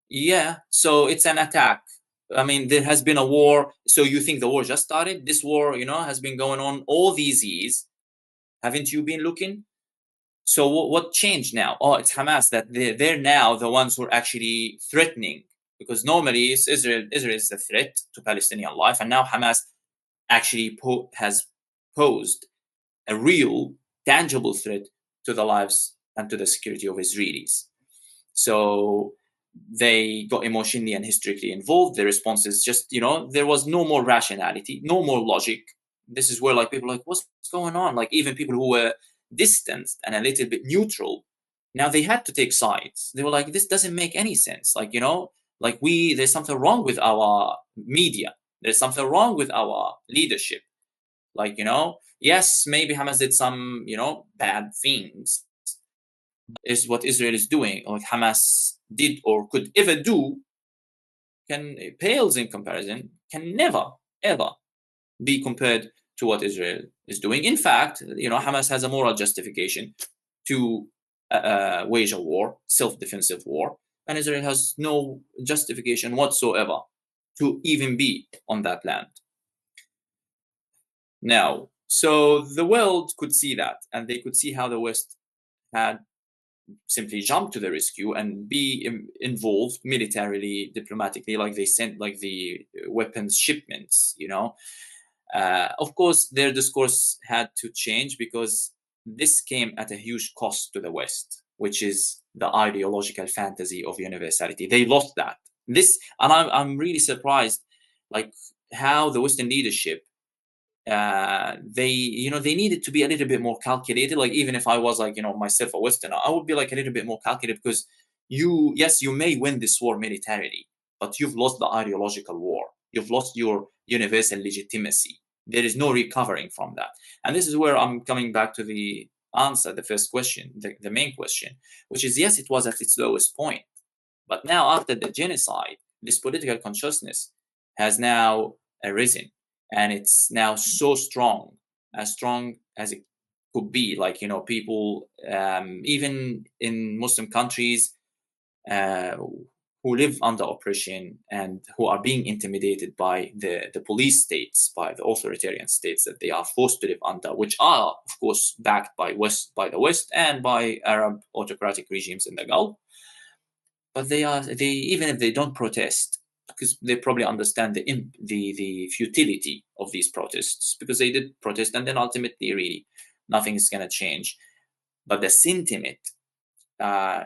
yeah, so it's an attack. I mean, there has been a war. So you think the war just started? This war, has been going on all these years. Haven't you been looking? So what changed now? Oh, it's Hamas, that they're now the ones who are actually threatening, because normally it's Israel. Israel is the threat to Palestinian life, and now Hamas actually has posed a real, tangible threat to the lives and to the security of Israelis. So they got emotionally and historically involved. The response is just, there was no more rationality, no more logic. This is where like people are like, what's going on? Like even people who were distanced and a little bit neutral, now they had to take sides. They were like, this doesn't make any sense. Like, like there's something wrong with our media. There's something wrong with our leadership. Like, yes, maybe Hamas did some, bad things, is what Israel is doing, or what Hamas did or could ever do, pales in comparison, can never, ever be compared to what Israel is doing. In fact, Hamas has a moral justification to wage a war, self-defensive war, and Israel has no justification whatsoever to even be on that land. Now, so the world could see that, and they could see how the West had simply jump to the rescue and be involved militarily, diplomatically, like they sent like the weapons shipments. Of course, their discourse had to change because this came at a huge cost to the West, which is the ideological fantasy of universality. They lost that. And I'm really surprised, like how the Western leadership, they needed to be a little bit more calculated. Like even if I was like myself a Westerner, I would be like a little bit more calculated, because you may win this war militarily, but you've lost the ideological war. You've lost your universal legitimacy. There is no recovering from that. And this is where I'm coming back to the answer, the first question, the main question, which is, yes, it was at its lowest point, but now after the genocide, this political consciousness has now arisen, and it's now so strong, as strong as it could be. Like people, even in Muslim countries, uh, who live under oppression and who are being intimidated by the police states, by the authoritarian states that they are forced to live under, which are of course backed by the West and by Arab autocratic regimes in the Gulf. But they even if they don't protest, because they probably understand the futility of these protests, because they did protest and then ultimately really nothing is going to change. But the sentiment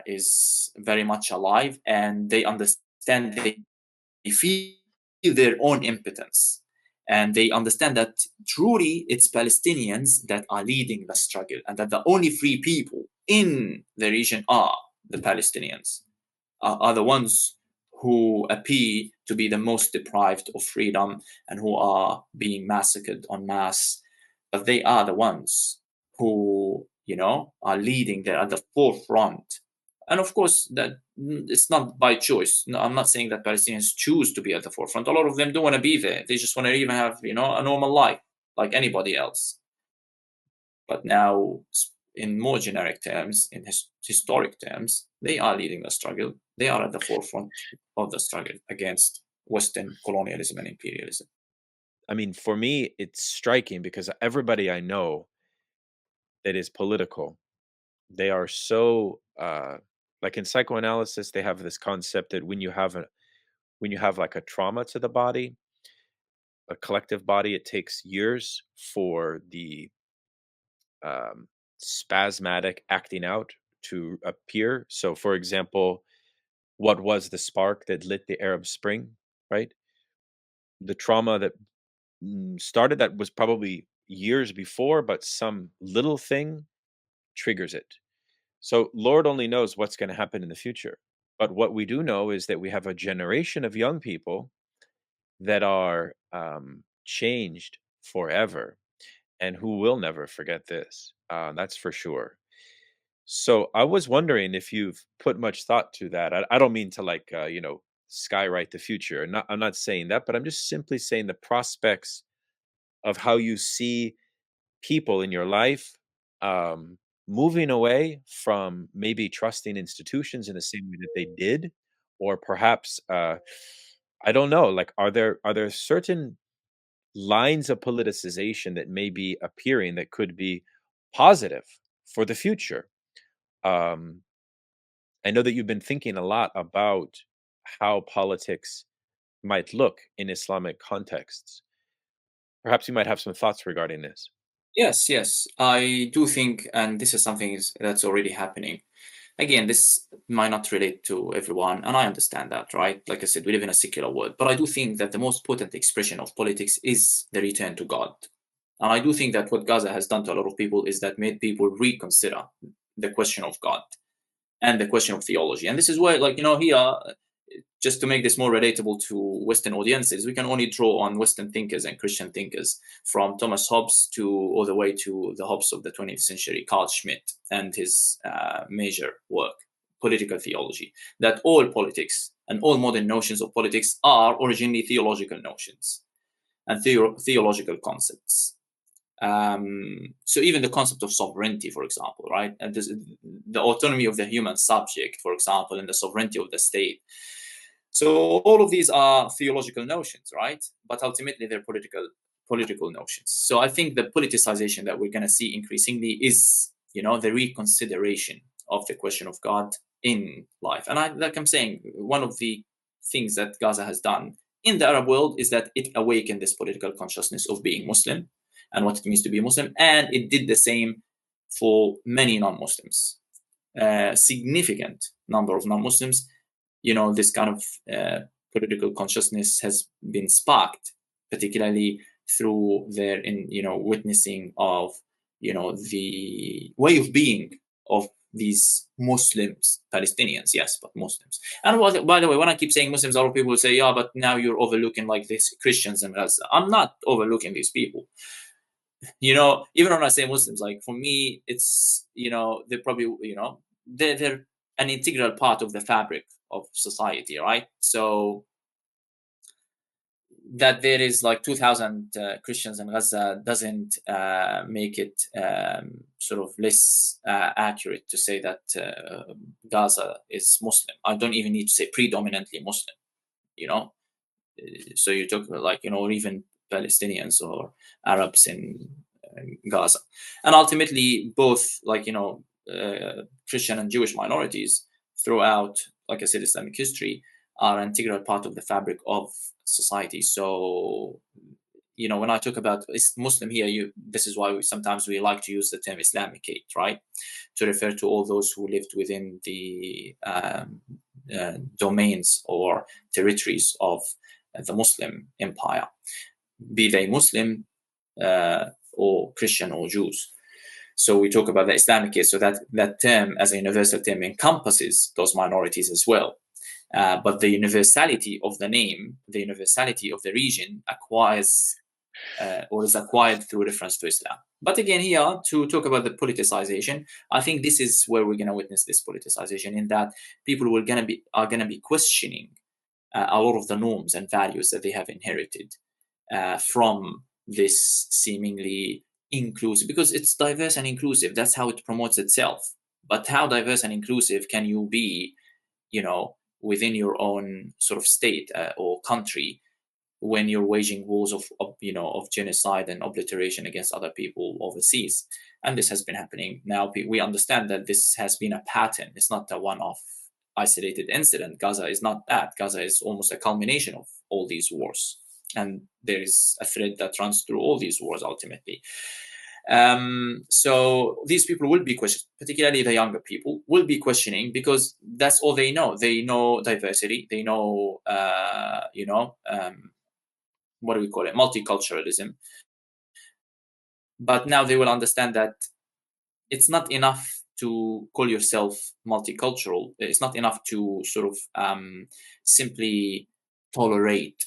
is very much alive, and they understand, they feel their own impotence, and they understand that truly it's Palestinians that are leading the struggle, and that the only free people in the region are the Palestinians, are the ones who appear to be the most deprived of freedom and who are being massacred en masse. But they are the ones who, are leading. They're at the forefront. And of course, that it's not by choice. No, I'm not saying that Palestinians choose to be at the forefront. A lot of them don't want to be there. They just want to even have, a normal life like anybody else. But now, in more generic terms, in historic terms, they are leading the struggle. They are at the forefront of the struggle against Western colonialism and imperialism. I mean, for me, it's striking because everybody I know that is political, they are so like in psychoanalysis, they have this concept that when you have like a trauma to the body, a collective body, it takes years for the spasmodic acting out to appear. So, for example, what was the spark that lit the Arab Spring, right? The trauma that started that was probably years before, but some little thing triggers it. So, Lord only knows what's going to happen in the future. But what we do know is that we have a generation of young people that are changed forever and who will never forget this. That's for sure. So I was wondering if you've put much thought to that. I don't mean to like skywrite the future. I'm not saying that, but I'm just simply saying the prospects of how you see people in your life moving away from maybe trusting institutions in the same way that they did, or perhaps I don't know. Like, are there certain lines of politicization that may be appearing that could be positive for the future. I know that you've been thinking a lot about how politics might look in Islamic contexts. Perhaps you might have some thoughts regarding this. Yes, yes, I do think, and this is something that's already happening. Again, this might not relate to everyone, and I understand that, right? Like I said, we live in a secular world, but I do think that the most potent expression of politics is the return to God. And I do think that what Gaza has done to a lot of people is that made people reconsider the question of God and the question of theology. And this is where, like, here, just to make this more relatable to Western audiences, we can only draw on Western thinkers and Christian thinkers, from Thomas Hobbes to all the way to the Hobbes of the 20th century, Carl Schmitt, and his major work, Political Theology, that all politics and all modern notions of politics are originally theological notions and theological concepts. So even the concept of sovereignty, for example, right, and the autonomy of the human subject, for example, and the sovereignty of the state. So all of these are theological notions, right? But ultimately, they're political notions. So I think the politicization that we're going to see increasingly is, the reconsideration of the question of God in life. And like I'm saying, one of the things that Gaza has done in the Arab world is that it awakened this political consciousness of being Muslim and what it means to be Muslim, and it did the same for many non-Muslims. Significant number of non-Muslims, this kind of political consciousness has been sparked, particularly through their witnessing of the way of being of these Muslims, Palestinians, yes, but Muslims. And by the way, when I keep saying Muslims, a lot of people will say, yeah, but now you're overlooking like these Christians in Gaza. I'm not overlooking these people. Even when I say Muslims, like for me, it's, they're probably, they're an integral part of the fabric of society, right? So that there is like 2,000 Christians in Gaza doesn't make it sort of less accurate to say that Gaza is Muslim. I don't even need to say predominantly Muslim, So you talk about like, or even Palestinians or Arabs in Gaza. And ultimately, both like, Christian and Jewish minorities throughout, like I said, Islamic history are an integral part of the fabric of society. So, when I talk about Muslim here, this is why sometimes we like to use the term Islamicate, right? To refer to all those who lived within the domains or territories of the Muslim empire, be they Muslim or Christian or Jews. So we talk about the Islamic case. So that term as a universal term encompasses those minorities as well. But the universality of the name, the universality of the region acquires or is acquired through reference to Islam. But again, here to talk about the politicization, I think this is where we're going to witness this politicization, in that people are going to be questioning a lot of the norms and values that they have inherited from this seemingly inclusive, because it's diverse and inclusive. That's how it promotes itself. But how diverse and inclusive can you be, within your own sort of state or country, when you're waging wars of genocide and obliteration against other people overseas? And this has been happening. Now we understand that this has been a pattern. It's not a one-off isolated incident. Gaza is not that. Gaza is almost a culmination of all these wars. And there is a thread that runs through all these wars ultimately. So these people will be questioning, particularly the younger people, will be questioning, because that's all they know. They know diversity. They know, what do we call it? Multiculturalism. But now they will understand that it's not enough to call yourself multicultural. It's not enough to sort of simply tolerate,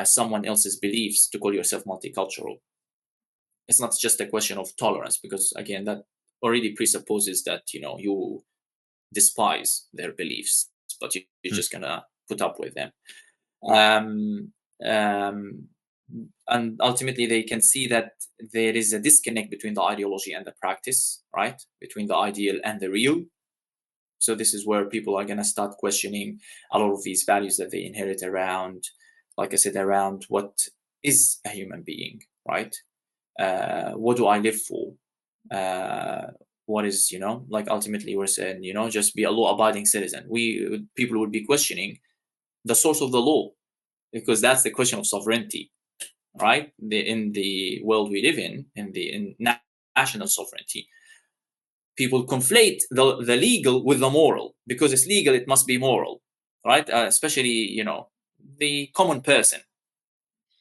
someone else's beliefs to call yourself multicultural. It's not just a question of tolerance, because again, that already presupposes that you despise their beliefs, but you're just gonna put up with them. And ultimately, they can see that there is a disconnect between the ideology and the practice, right? Between the ideal and the real. So this is where people are going to start questioning a lot of these values that they inherit around, like I said, around what is a human being, right? What do I live for? what is, like ultimately we're saying, just be a law-abiding citizen. People would be questioning the source of the law, because that's the question of sovereignty, right? In the world we live in national sovereignty, people conflate the legal with the moral. Because it's legal, it must be moral, right? Especially, the common person.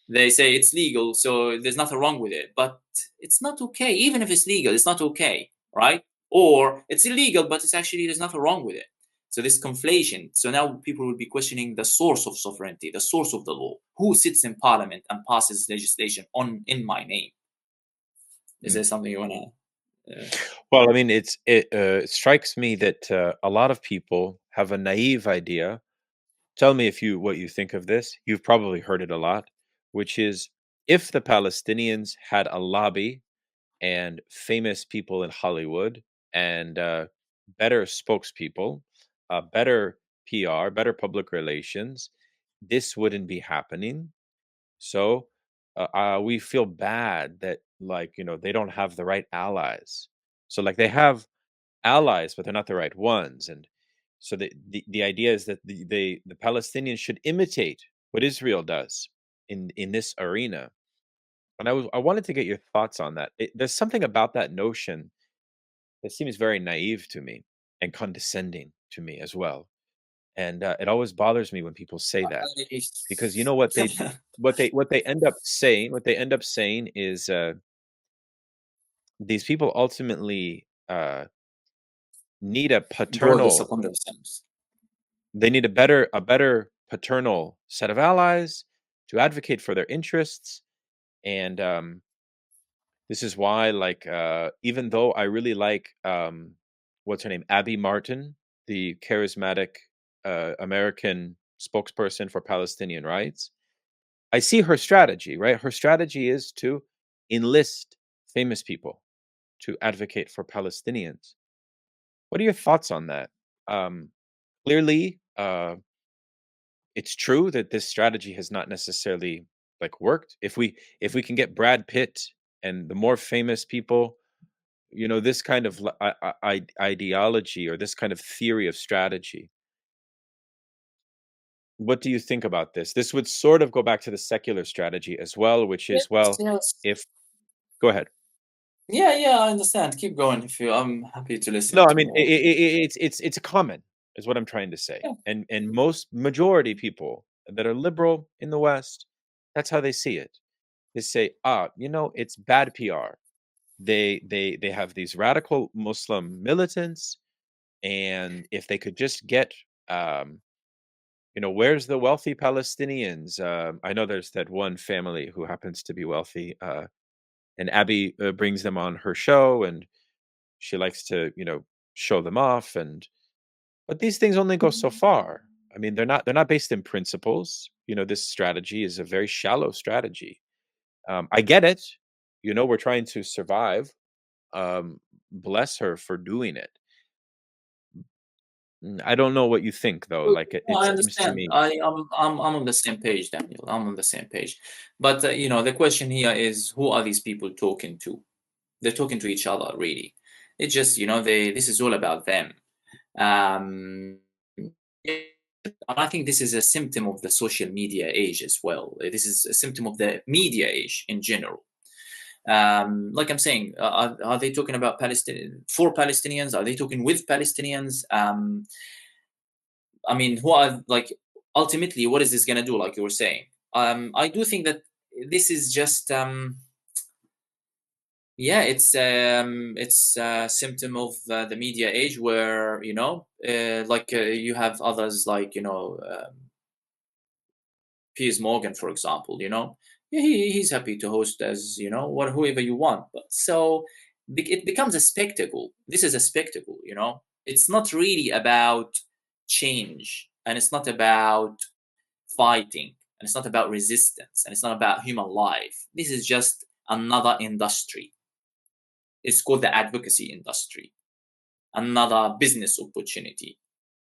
They say it's legal, so there's nothing wrong with it. But it's not okay. Even if it's legal, it's not okay, right? Or it's illegal, but it's actually, there's nothing wrong with it. So this conflation. So now people will be questioning the source of sovereignty, the source of the law. Who sits in parliament and passes legislation in my name? Is there something you want to? Well, I mean, it strikes me that a lot of people have a naive idea. Tell me what you think of this. You've probably heard it a lot, which is if the Palestinians had a lobby and famous people in Hollywood and better spokespeople, better PR, better public relations, this wouldn't be happening. So we feel bad that, like, they don't have the right allies. So, like, they have allies, but they're not the right ones. And so the idea is that the Palestinians should imitate what Israel does in this arena. And I wanted to get your thoughts on that. There's something about that notion that seems very naive to me and condescending to me as well. And it always bothers me when people say that, because you know what they end up saying is these people ultimately need a Brought this paternal upon themselves. they need a better paternal set of allies to advocate for their interests. And this is why, like, even though I really like what's her name, Abby Martin, the charismatic American spokesperson for Palestinian rights, I see her strategy, right? Her strategy is to enlist famous people to advocate for Palestinians. What are your thoughts on that? Clearly, it's true that this strategy has not necessarily, like, worked. If we can get Brad Pitt and the more famous people, this kind of ideology or this kind of theory of strategy. What do you think about this? This would sort of go back to the secular strategy as well, which Yes, is, well, yes. if go ahead. Yeah, yeah, I understand. Keep going. If you, I'm happy to No, listen I to mean, more. it's a common, is what I'm trying to say. Yeah. And most majority people that are liberal in the West, that's how they see it. They say, it's bad PR. They have these radical Muslim militants, and if they could just get, where's the wealthy Palestinians? I know there's that one family who happens to be wealthy, and Abby brings them on her show, and she likes to, show them off. And but these things only go so far. I mean, they're not based in principles. This strategy is a very shallow strategy. I get it. We're trying to survive. Bless her for doing it. I don't know what you think, though. Like, it, No, it I seems to understand. me. I'm on the same page, Daniel. I'm on the same page. But the question here is, who are these people talking to? They're talking to each other, really. It's just, this is all about them. Um, and I think this is a symptom of the social media age as well. This is a symptom of the media age in general. Like I'm saying, are they talking about Palestinian for Palestinians? Are they talking with Palestinians? I mean, who are, like, ultimately, what is this gonna do? Like you were saying, I do think that this is just yeah, it's a symptom of the media age, where like you have others like Piers Morgan, for example. Yeah, he's happy to host as whoever you want, but so it becomes a spectacle. This is a spectacle. It's not really about change, and it's not about fighting, and it's not about resistance, and it's not about human life. This is just another industry. It's called the advocacy industry, another business opportunity.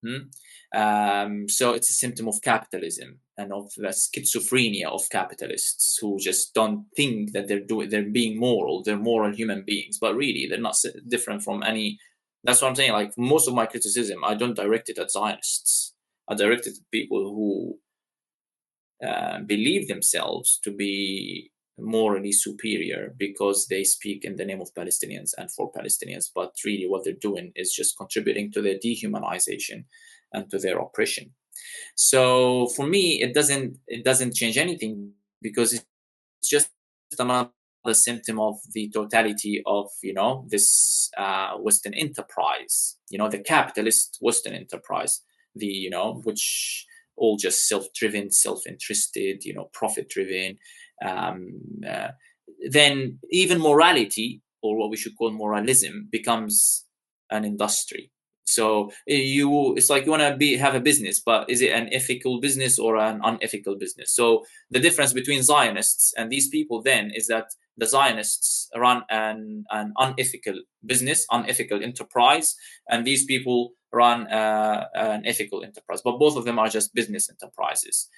So it's a symptom of capitalism. and of the schizophrenia of capitalists who just don't think that they're being moral, they're moral human beings, but really they're not different from any. That's what I'm saying. Like most of my criticism, I don't direct it at Zionists. I direct it at people who believe themselves to be morally superior because they speak in the name of Palestinians and for Palestinians, but really what they're doing is just contributing to their dehumanization and to their oppression. So for me, it doesn't change anything because it's just another symptom of the totality of this Western enterprise, the capitalist Western enterprise, which all just self-driven, self-interested, profit-driven. Um, uh, then even morality, or what we should call moralism, becomes an industry. So it's like you want to have a business, but is it an ethical business or an unethical business? So the difference between Zionists and these people then is that the Zionists run an unethical business, unethical enterprise, and these people run an ethical enterprise. But both of them are just business enterprises,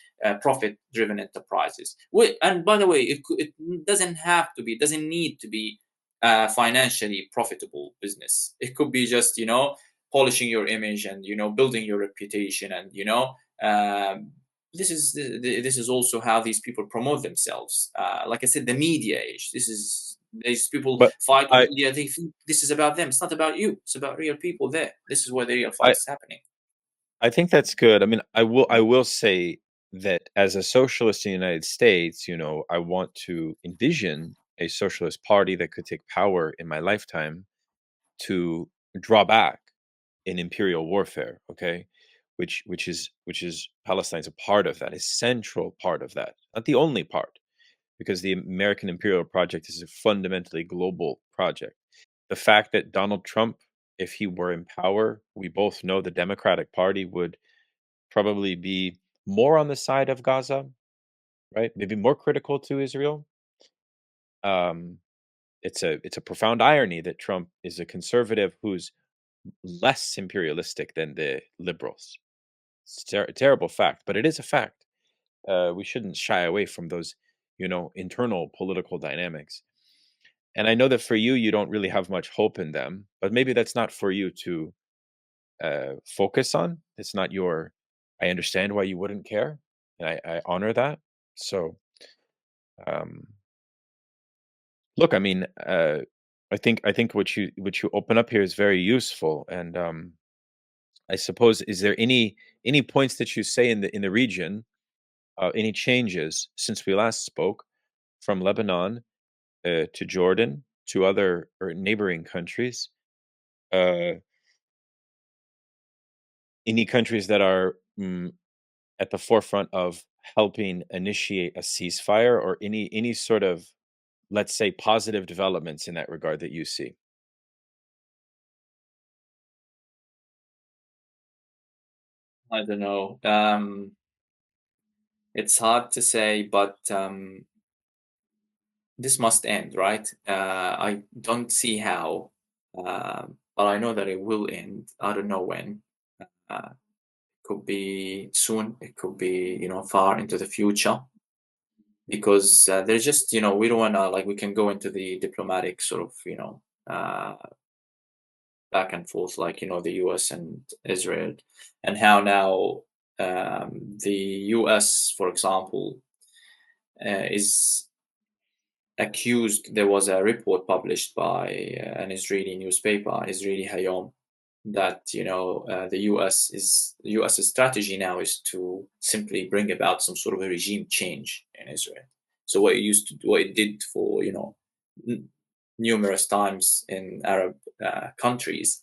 profit-driven enterprises. And by the way, it doesn't need to be financially profitable business. It could be just polishing your image and building your reputation, and this is also how these people promote themselves. Like I said, the media age. These people But fight with I media. They think this is about them. It's not about you. It's about real people there. This is where the real fight I is happening. I think that's good. I mean, I will say that as a socialist in the United States, I want to envision a socialist party that could take power in my lifetime to draw back in imperial warfare, okay? Which is Palestine's a part of that, a central part of that. Not the only part, because the American imperial project is a fundamentally global project. The fact that Donald Trump, if he were in power, we both know the Democratic Party would probably be more on the side of Gaza, right? Maybe more critical to Israel. Um, it's a profound irony that Trump is a conservative who's less imperialistic than the liberals. It's a terrible fact, but it is a fact. We shouldn't shy away from those, internal political dynamics. And I know that for you, you don't really have much hope in them, but maybe that's not for you to focus on. It's not your. I understand why you wouldn't care, and I honor that. So, um, look, I mean, I think what you open up here is very useful, and I suppose is there any points that you say in the region, any changes since we last spoke from Lebanon to Jordan to other or neighboring countries? Uh, any countries that are at the forefront of helping initiate a ceasefire, or any sort of, let's say, positive developments in that regard that you see? I don't know. It's hard to say, but this must end, right? I don't see how, but I know that it will end. I don't know when. Uh, could be soon. It could be far into the future, because there's just we don't want to, like, we can go into the diplomatic sort of back and forth, like the U.S. and Israel, and how now the U.S., for example, is accused. There was a report published by an Israeli newspaper, Israeli Hayom, that the U.S.'s strategy now is to simply bring about some sort of a regime change in Israel. So what it did for numerous times in Arab countries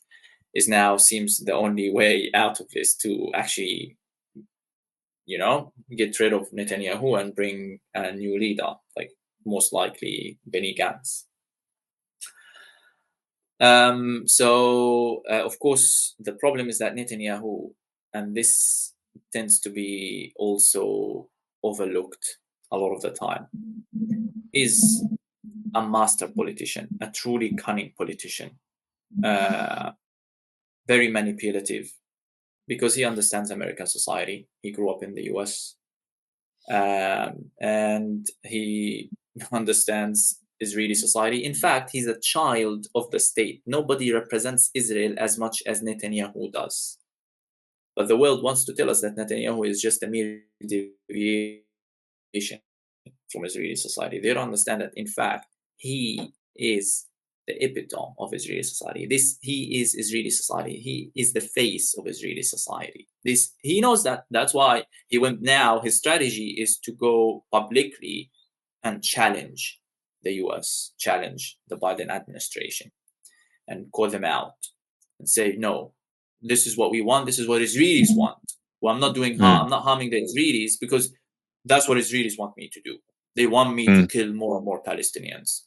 is now seems the only way out of this, to actually get rid of Netanyahu and bring a new leader, like most likely Benny Gantz. So of course, the problem is that Netanyahu, and this tends to be also overlooked a lot of the time, is a master politician, a truly cunning politician, uh, very manipulative, because he understands American society. He grew up in the US. and he understands Israeli society. In fact, he's a child of the state. Nobody represents Israel as much as Netanyahu does. But the world wants to tell us that Netanyahu is just a mere deviation from Israeli society. They don't understand that, in fact, he is the epitome of Israeli society. He is Israeli society. He is the face of Israeli society. He knows that. That's why he went now. His strategy is to go publicly and challenge the US, challenge the Biden administration, and call them out and say, no, this is what we want. This is what Israelis want. Well, I'm not doing harm. I'm not harming the Israelis because that's what Israelis want me to do. They want me to kill more and more Palestinians.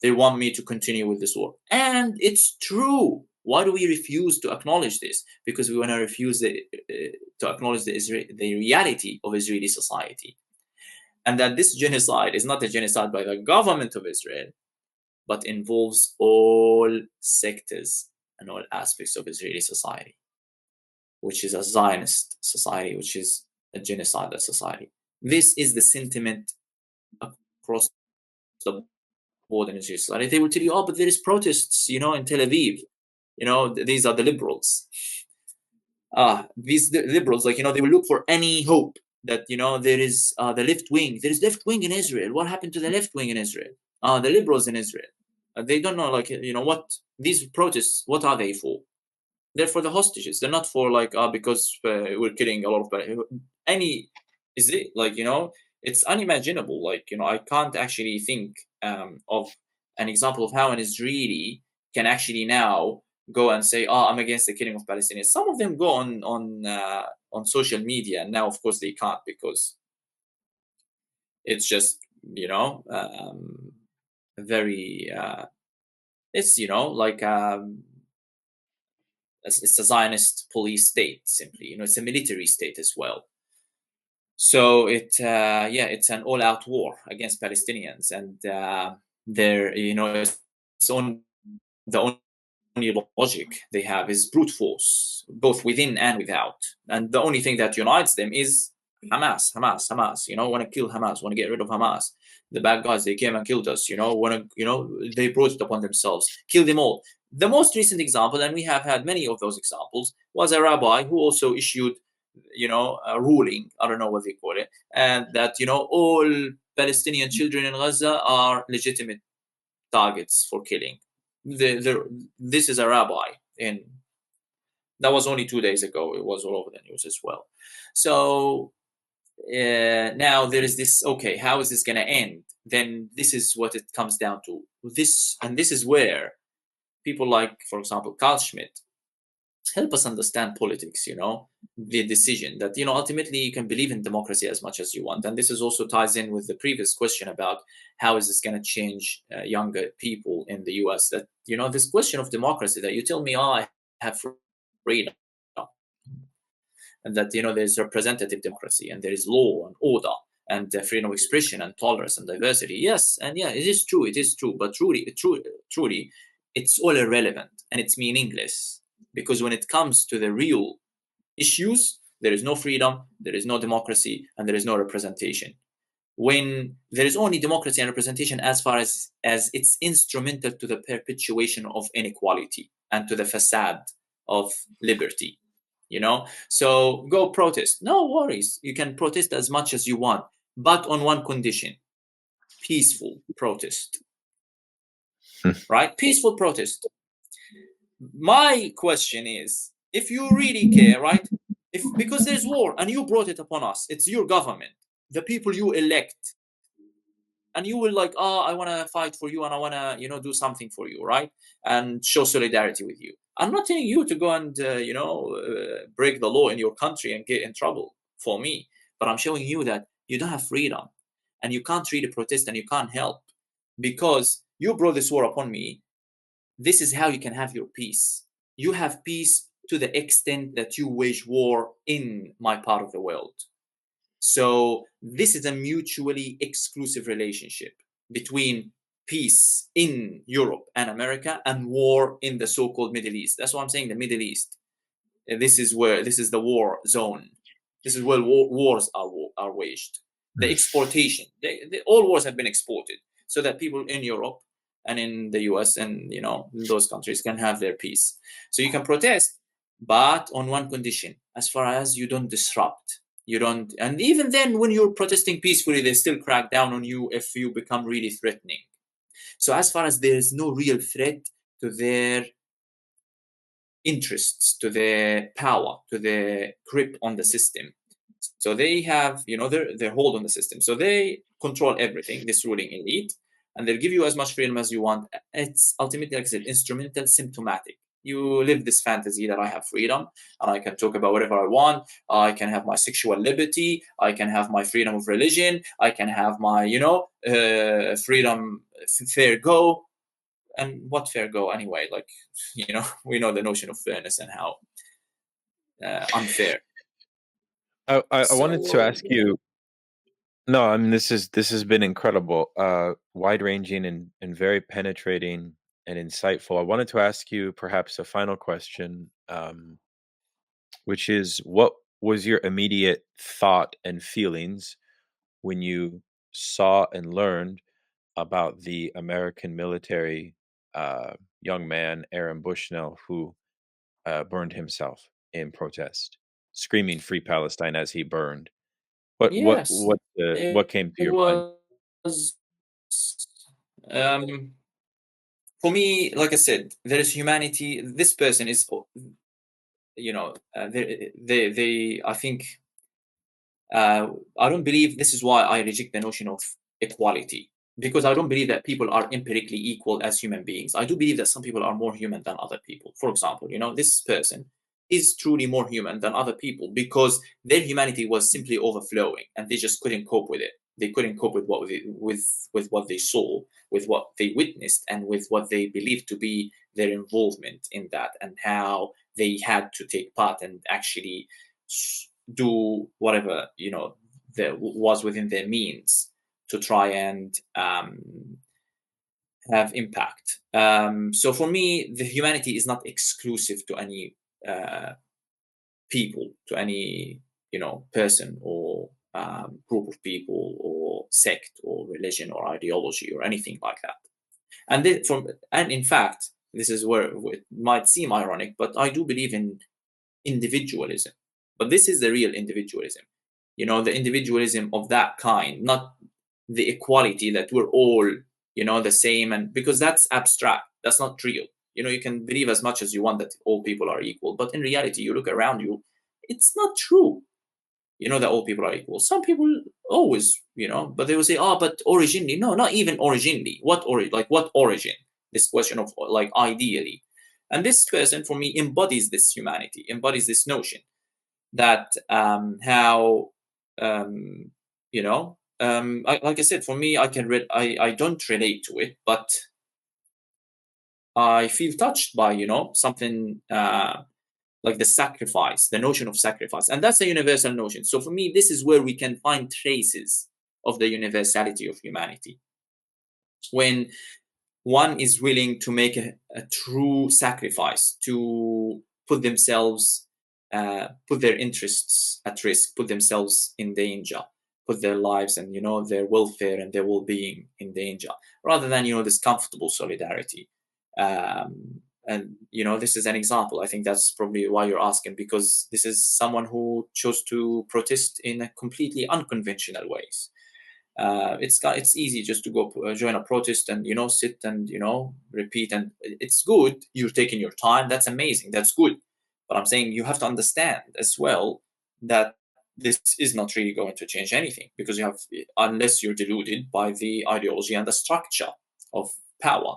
They want me to continue with this war. And it's true. Why do we refuse to acknowledge this? Because we want to refuse to acknowledge the reality of Israeli society. And that this genocide is not a genocide by the government of Israel, but involves all sectors and all aspects of Israeli society, which is a Zionist society, which is a genocidal society. This is the sentiment across the board in Israeli society. They will tell you, oh, but there is protests, in Tel Aviv. These are the liberals. These liberals, they will look for any hope that, there is the left wing. There is left wing in Israel. What happened to the left wing in Israel? The liberals in Israel. They don't know, what these protests, what are they for? They're for the hostages. They're not for because we're killing a lot of is it it's unimaginable. I can't actually think of an example of how an Israeli can actually now go and say, I'm against the killing of Palestinians. Some of them go on social media, and now of course they can't because it's just very it's it's a Zionist police state, simply. It's a military state as well. So it's an all-out war against Palestinians, and the only logic they have is brute force, both within and without. And the only thing that unites them is Hamas. Want to kill Hamas, want to get rid of Hamas. The bad guys, they came and killed us. They brought it upon themselves. Kill them all. The most recent example, and we have had many of those examples, was a rabbi who also issued, a ruling. I don't know what they call it, and that all Palestinian children in Gaza are legitimate targets for killing. This is a rabbi, and that was only 2 days ago. It was all over the news as well. So now there is this. Okay, how is this going to end? Then this is what it comes down to. This is where people like, for example, Carl Schmitt, help us understand politics. The decision that ultimately you can believe in democracy as much as you want, and this is also ties in with the previous question about how is this going to change younger people in the US. That this question of democracy, that you tell me, I have freedom, and that there's representative democracy, and there is law and order, and freedom of expression and tolerance and diversity. Yes, and yeah, it is true. But truly, it's all irrelevant and it's meaningless, because when it comes to the real issues, there is no freedom, there is no democracy, and there is no representation. When there is only democracy and representation as far as it's instrumental to the perpetuation of inequality and to the facade of liberty. So go protest. No worries. You can protest as much as you want, but on one condition: peaceful protest. Right? Peaceful protest. My question is, if you really care, right? Because there's war and you brought it upon us, it's your government, the people you elect, and you will I want to fight for you and I want to do something for you, right? And show solidarity with you. I'm not telling you to go and break the law in your country and get in trouble for me, but I'm showing you that you don't have freedom, and you can't really protest, and you can't help, because you brought this war upon me. This is how you can have your peace. You have peace to the extent that you wage war in my part of the world. So this is a mutually exclusive relationship between peace in Europe and America and war in the so-called Middle East. That's why I'm saying the Middle East. This is the war zone. This is where wars are waged. The exportation, all wars have been exported so that people in Europe and in the US and those countries can have their peace. So you can protest, but on one condition: as far as you don't disrupt, you don't. And even then, when you're protesting peacefully, they still crack down on you if you become really threatening. So as far as there is no real threat to their interests, to their power, to their grip on the system, so they have their hold on the system, so they control everything, this ruling elite, and they'll give you as much freedom as you want. It's ultimately, like I said, instrumental, symptomatic. You live this fantasy that I have freedom and I can talk about whatever I want. I can have my sexual liberty. I can have my freedom of religion. I can have my, freedom, fair go. And what fair go anyway? Like, we know the notion of fairness and how unfair. I wanted to So ask you. No, I mean this has been incredible, wide ranging and very penetrating and insightful. I wanted to ask you perhaps a final question, which is, what was your immediate thought and feelings when you saw and learned about the American military young man, Aaron Bushnell, who burned himself in protest, screaming "Free Palestine" as he burned? yes, What it came to your mind? was. Um, for me, like I said, there is humanity. This person is, they. I think I don't believe, this is why I reject the notion of equality, because I don't believe that people are empirically equal as human beings. I do believe that some people are more human than other people. For example, this person is truly more human than other people because their humanity was simply overflowing and they just couldn't cope with it. They couldn't cope with with what they saw, with what they witnessed, and with what they believed to be their involvement in that, and how they had to take part and actually do whatever that was within their means to try and have impact. So for me, the humanity is not exclusive to any people, to any person or group of people or sect or religion or ideology or anything like that. And in fact, this is where it might seem ironic, but I do believe in individualism. But this is the real individualism, the individualism of that kind, not the equality that we're all, the same. And because that's abstract, that's not real. You can believe as much as you want that all people are equal, but in reality, you look around you, it's not true. That all people are equal. Some people always, but they will say, oh, but originally, no, not even originally. What origin? This question of like ideally. And this person, for me, embodies this humanity, embodies this notion that how like I said, for me, I don't relate to it, but I feel touched by something like the sacrifice, the notion of sacrifice, and that's a universal notion. So for me, this is where we can find traces of the universality of humanity, when one is willing to make a true sacrifice, to put themselves, put their interests at risk, put themselves in danger, put their lives and their welfare and their well-being in danger, rather than this comfortable solidarity. And this is an example. I think that's probably why you're asking, because this is someone who chose to protest in a completely unconventional ways. It's easy just to go join a protest and sit and repeat, and it's good, you're taking your time, that's amazing, that's good. But I'm saying you have to understand as well that this is not really going to change anything, because you have, unless you're deluded by the ideology and the structure of power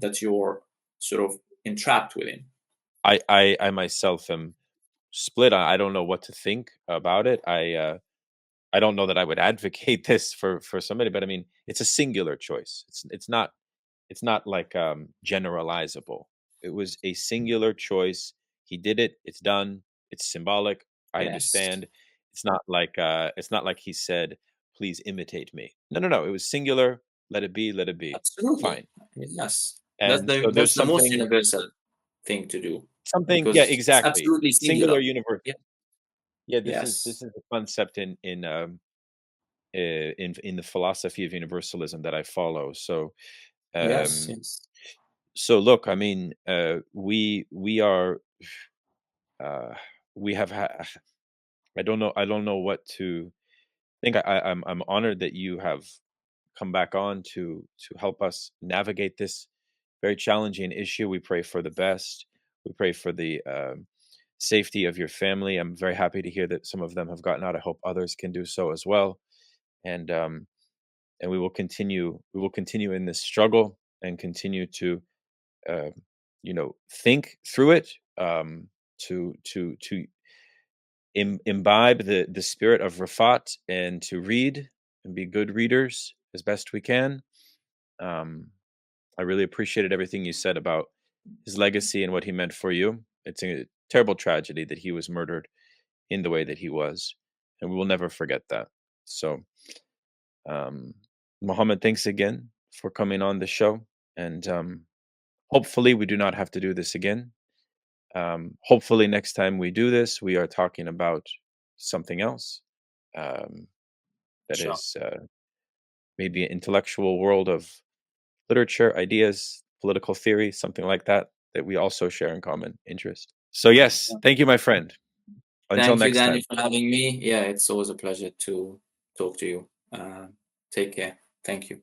that you're sort of entrapped within. I myself am split. I don't know what to think about it. I don't know that I would advocate this for somebody, but I mean, it's a singular choice. It's not like generalizable. It was a singular choice. He did it. It's done. It's symbolic. I Yes, understand. It's not like he said, "Please imitate me." No, no, no. It was singular. Let it be. Let it be. absolutely. Fine. Yes, that's And the so that's there's the most universal thing to do, something, yeah, because it's exactly. absolutely Singular singular. universe. Yeah. Yeah, this Yes. is a concept in the philosophy of universalism that I follow. Yes. Um, Yes. so look, I mean, we are uh, we have I don't know what to think. I'm honored that you have come back on to help us navigate this very challenging issue. We pray for the best. We pray for the safety of your family. I'm very happy to hear that some of them have gotten out. I hope others can do so as well. And and we will continue. We will continue in this struggle and continue to uh, think through it. To imbibe the spirit of Refaat and to read and be good readers as best we can. Um, I really appreciated everything you said about his legacy and what he meant for you. It's a terrible tragedy that he was murdered in the way that he was, and we will never forget that. So, um, Mohammed, thanks again for coming on the show, and hopefully, we do not have to do this again. Hopefully, next time we do this, we are talking about something else. Um, that Sure. is maybe an intellectual world of literature, ideas, political theory, something like that, that we also share in common interest. So, yes, thank you, my friend. Until Thank you, next Danny, time. for having me. Yeah, it's always a pleasure to talk to you. Take care. Thank you.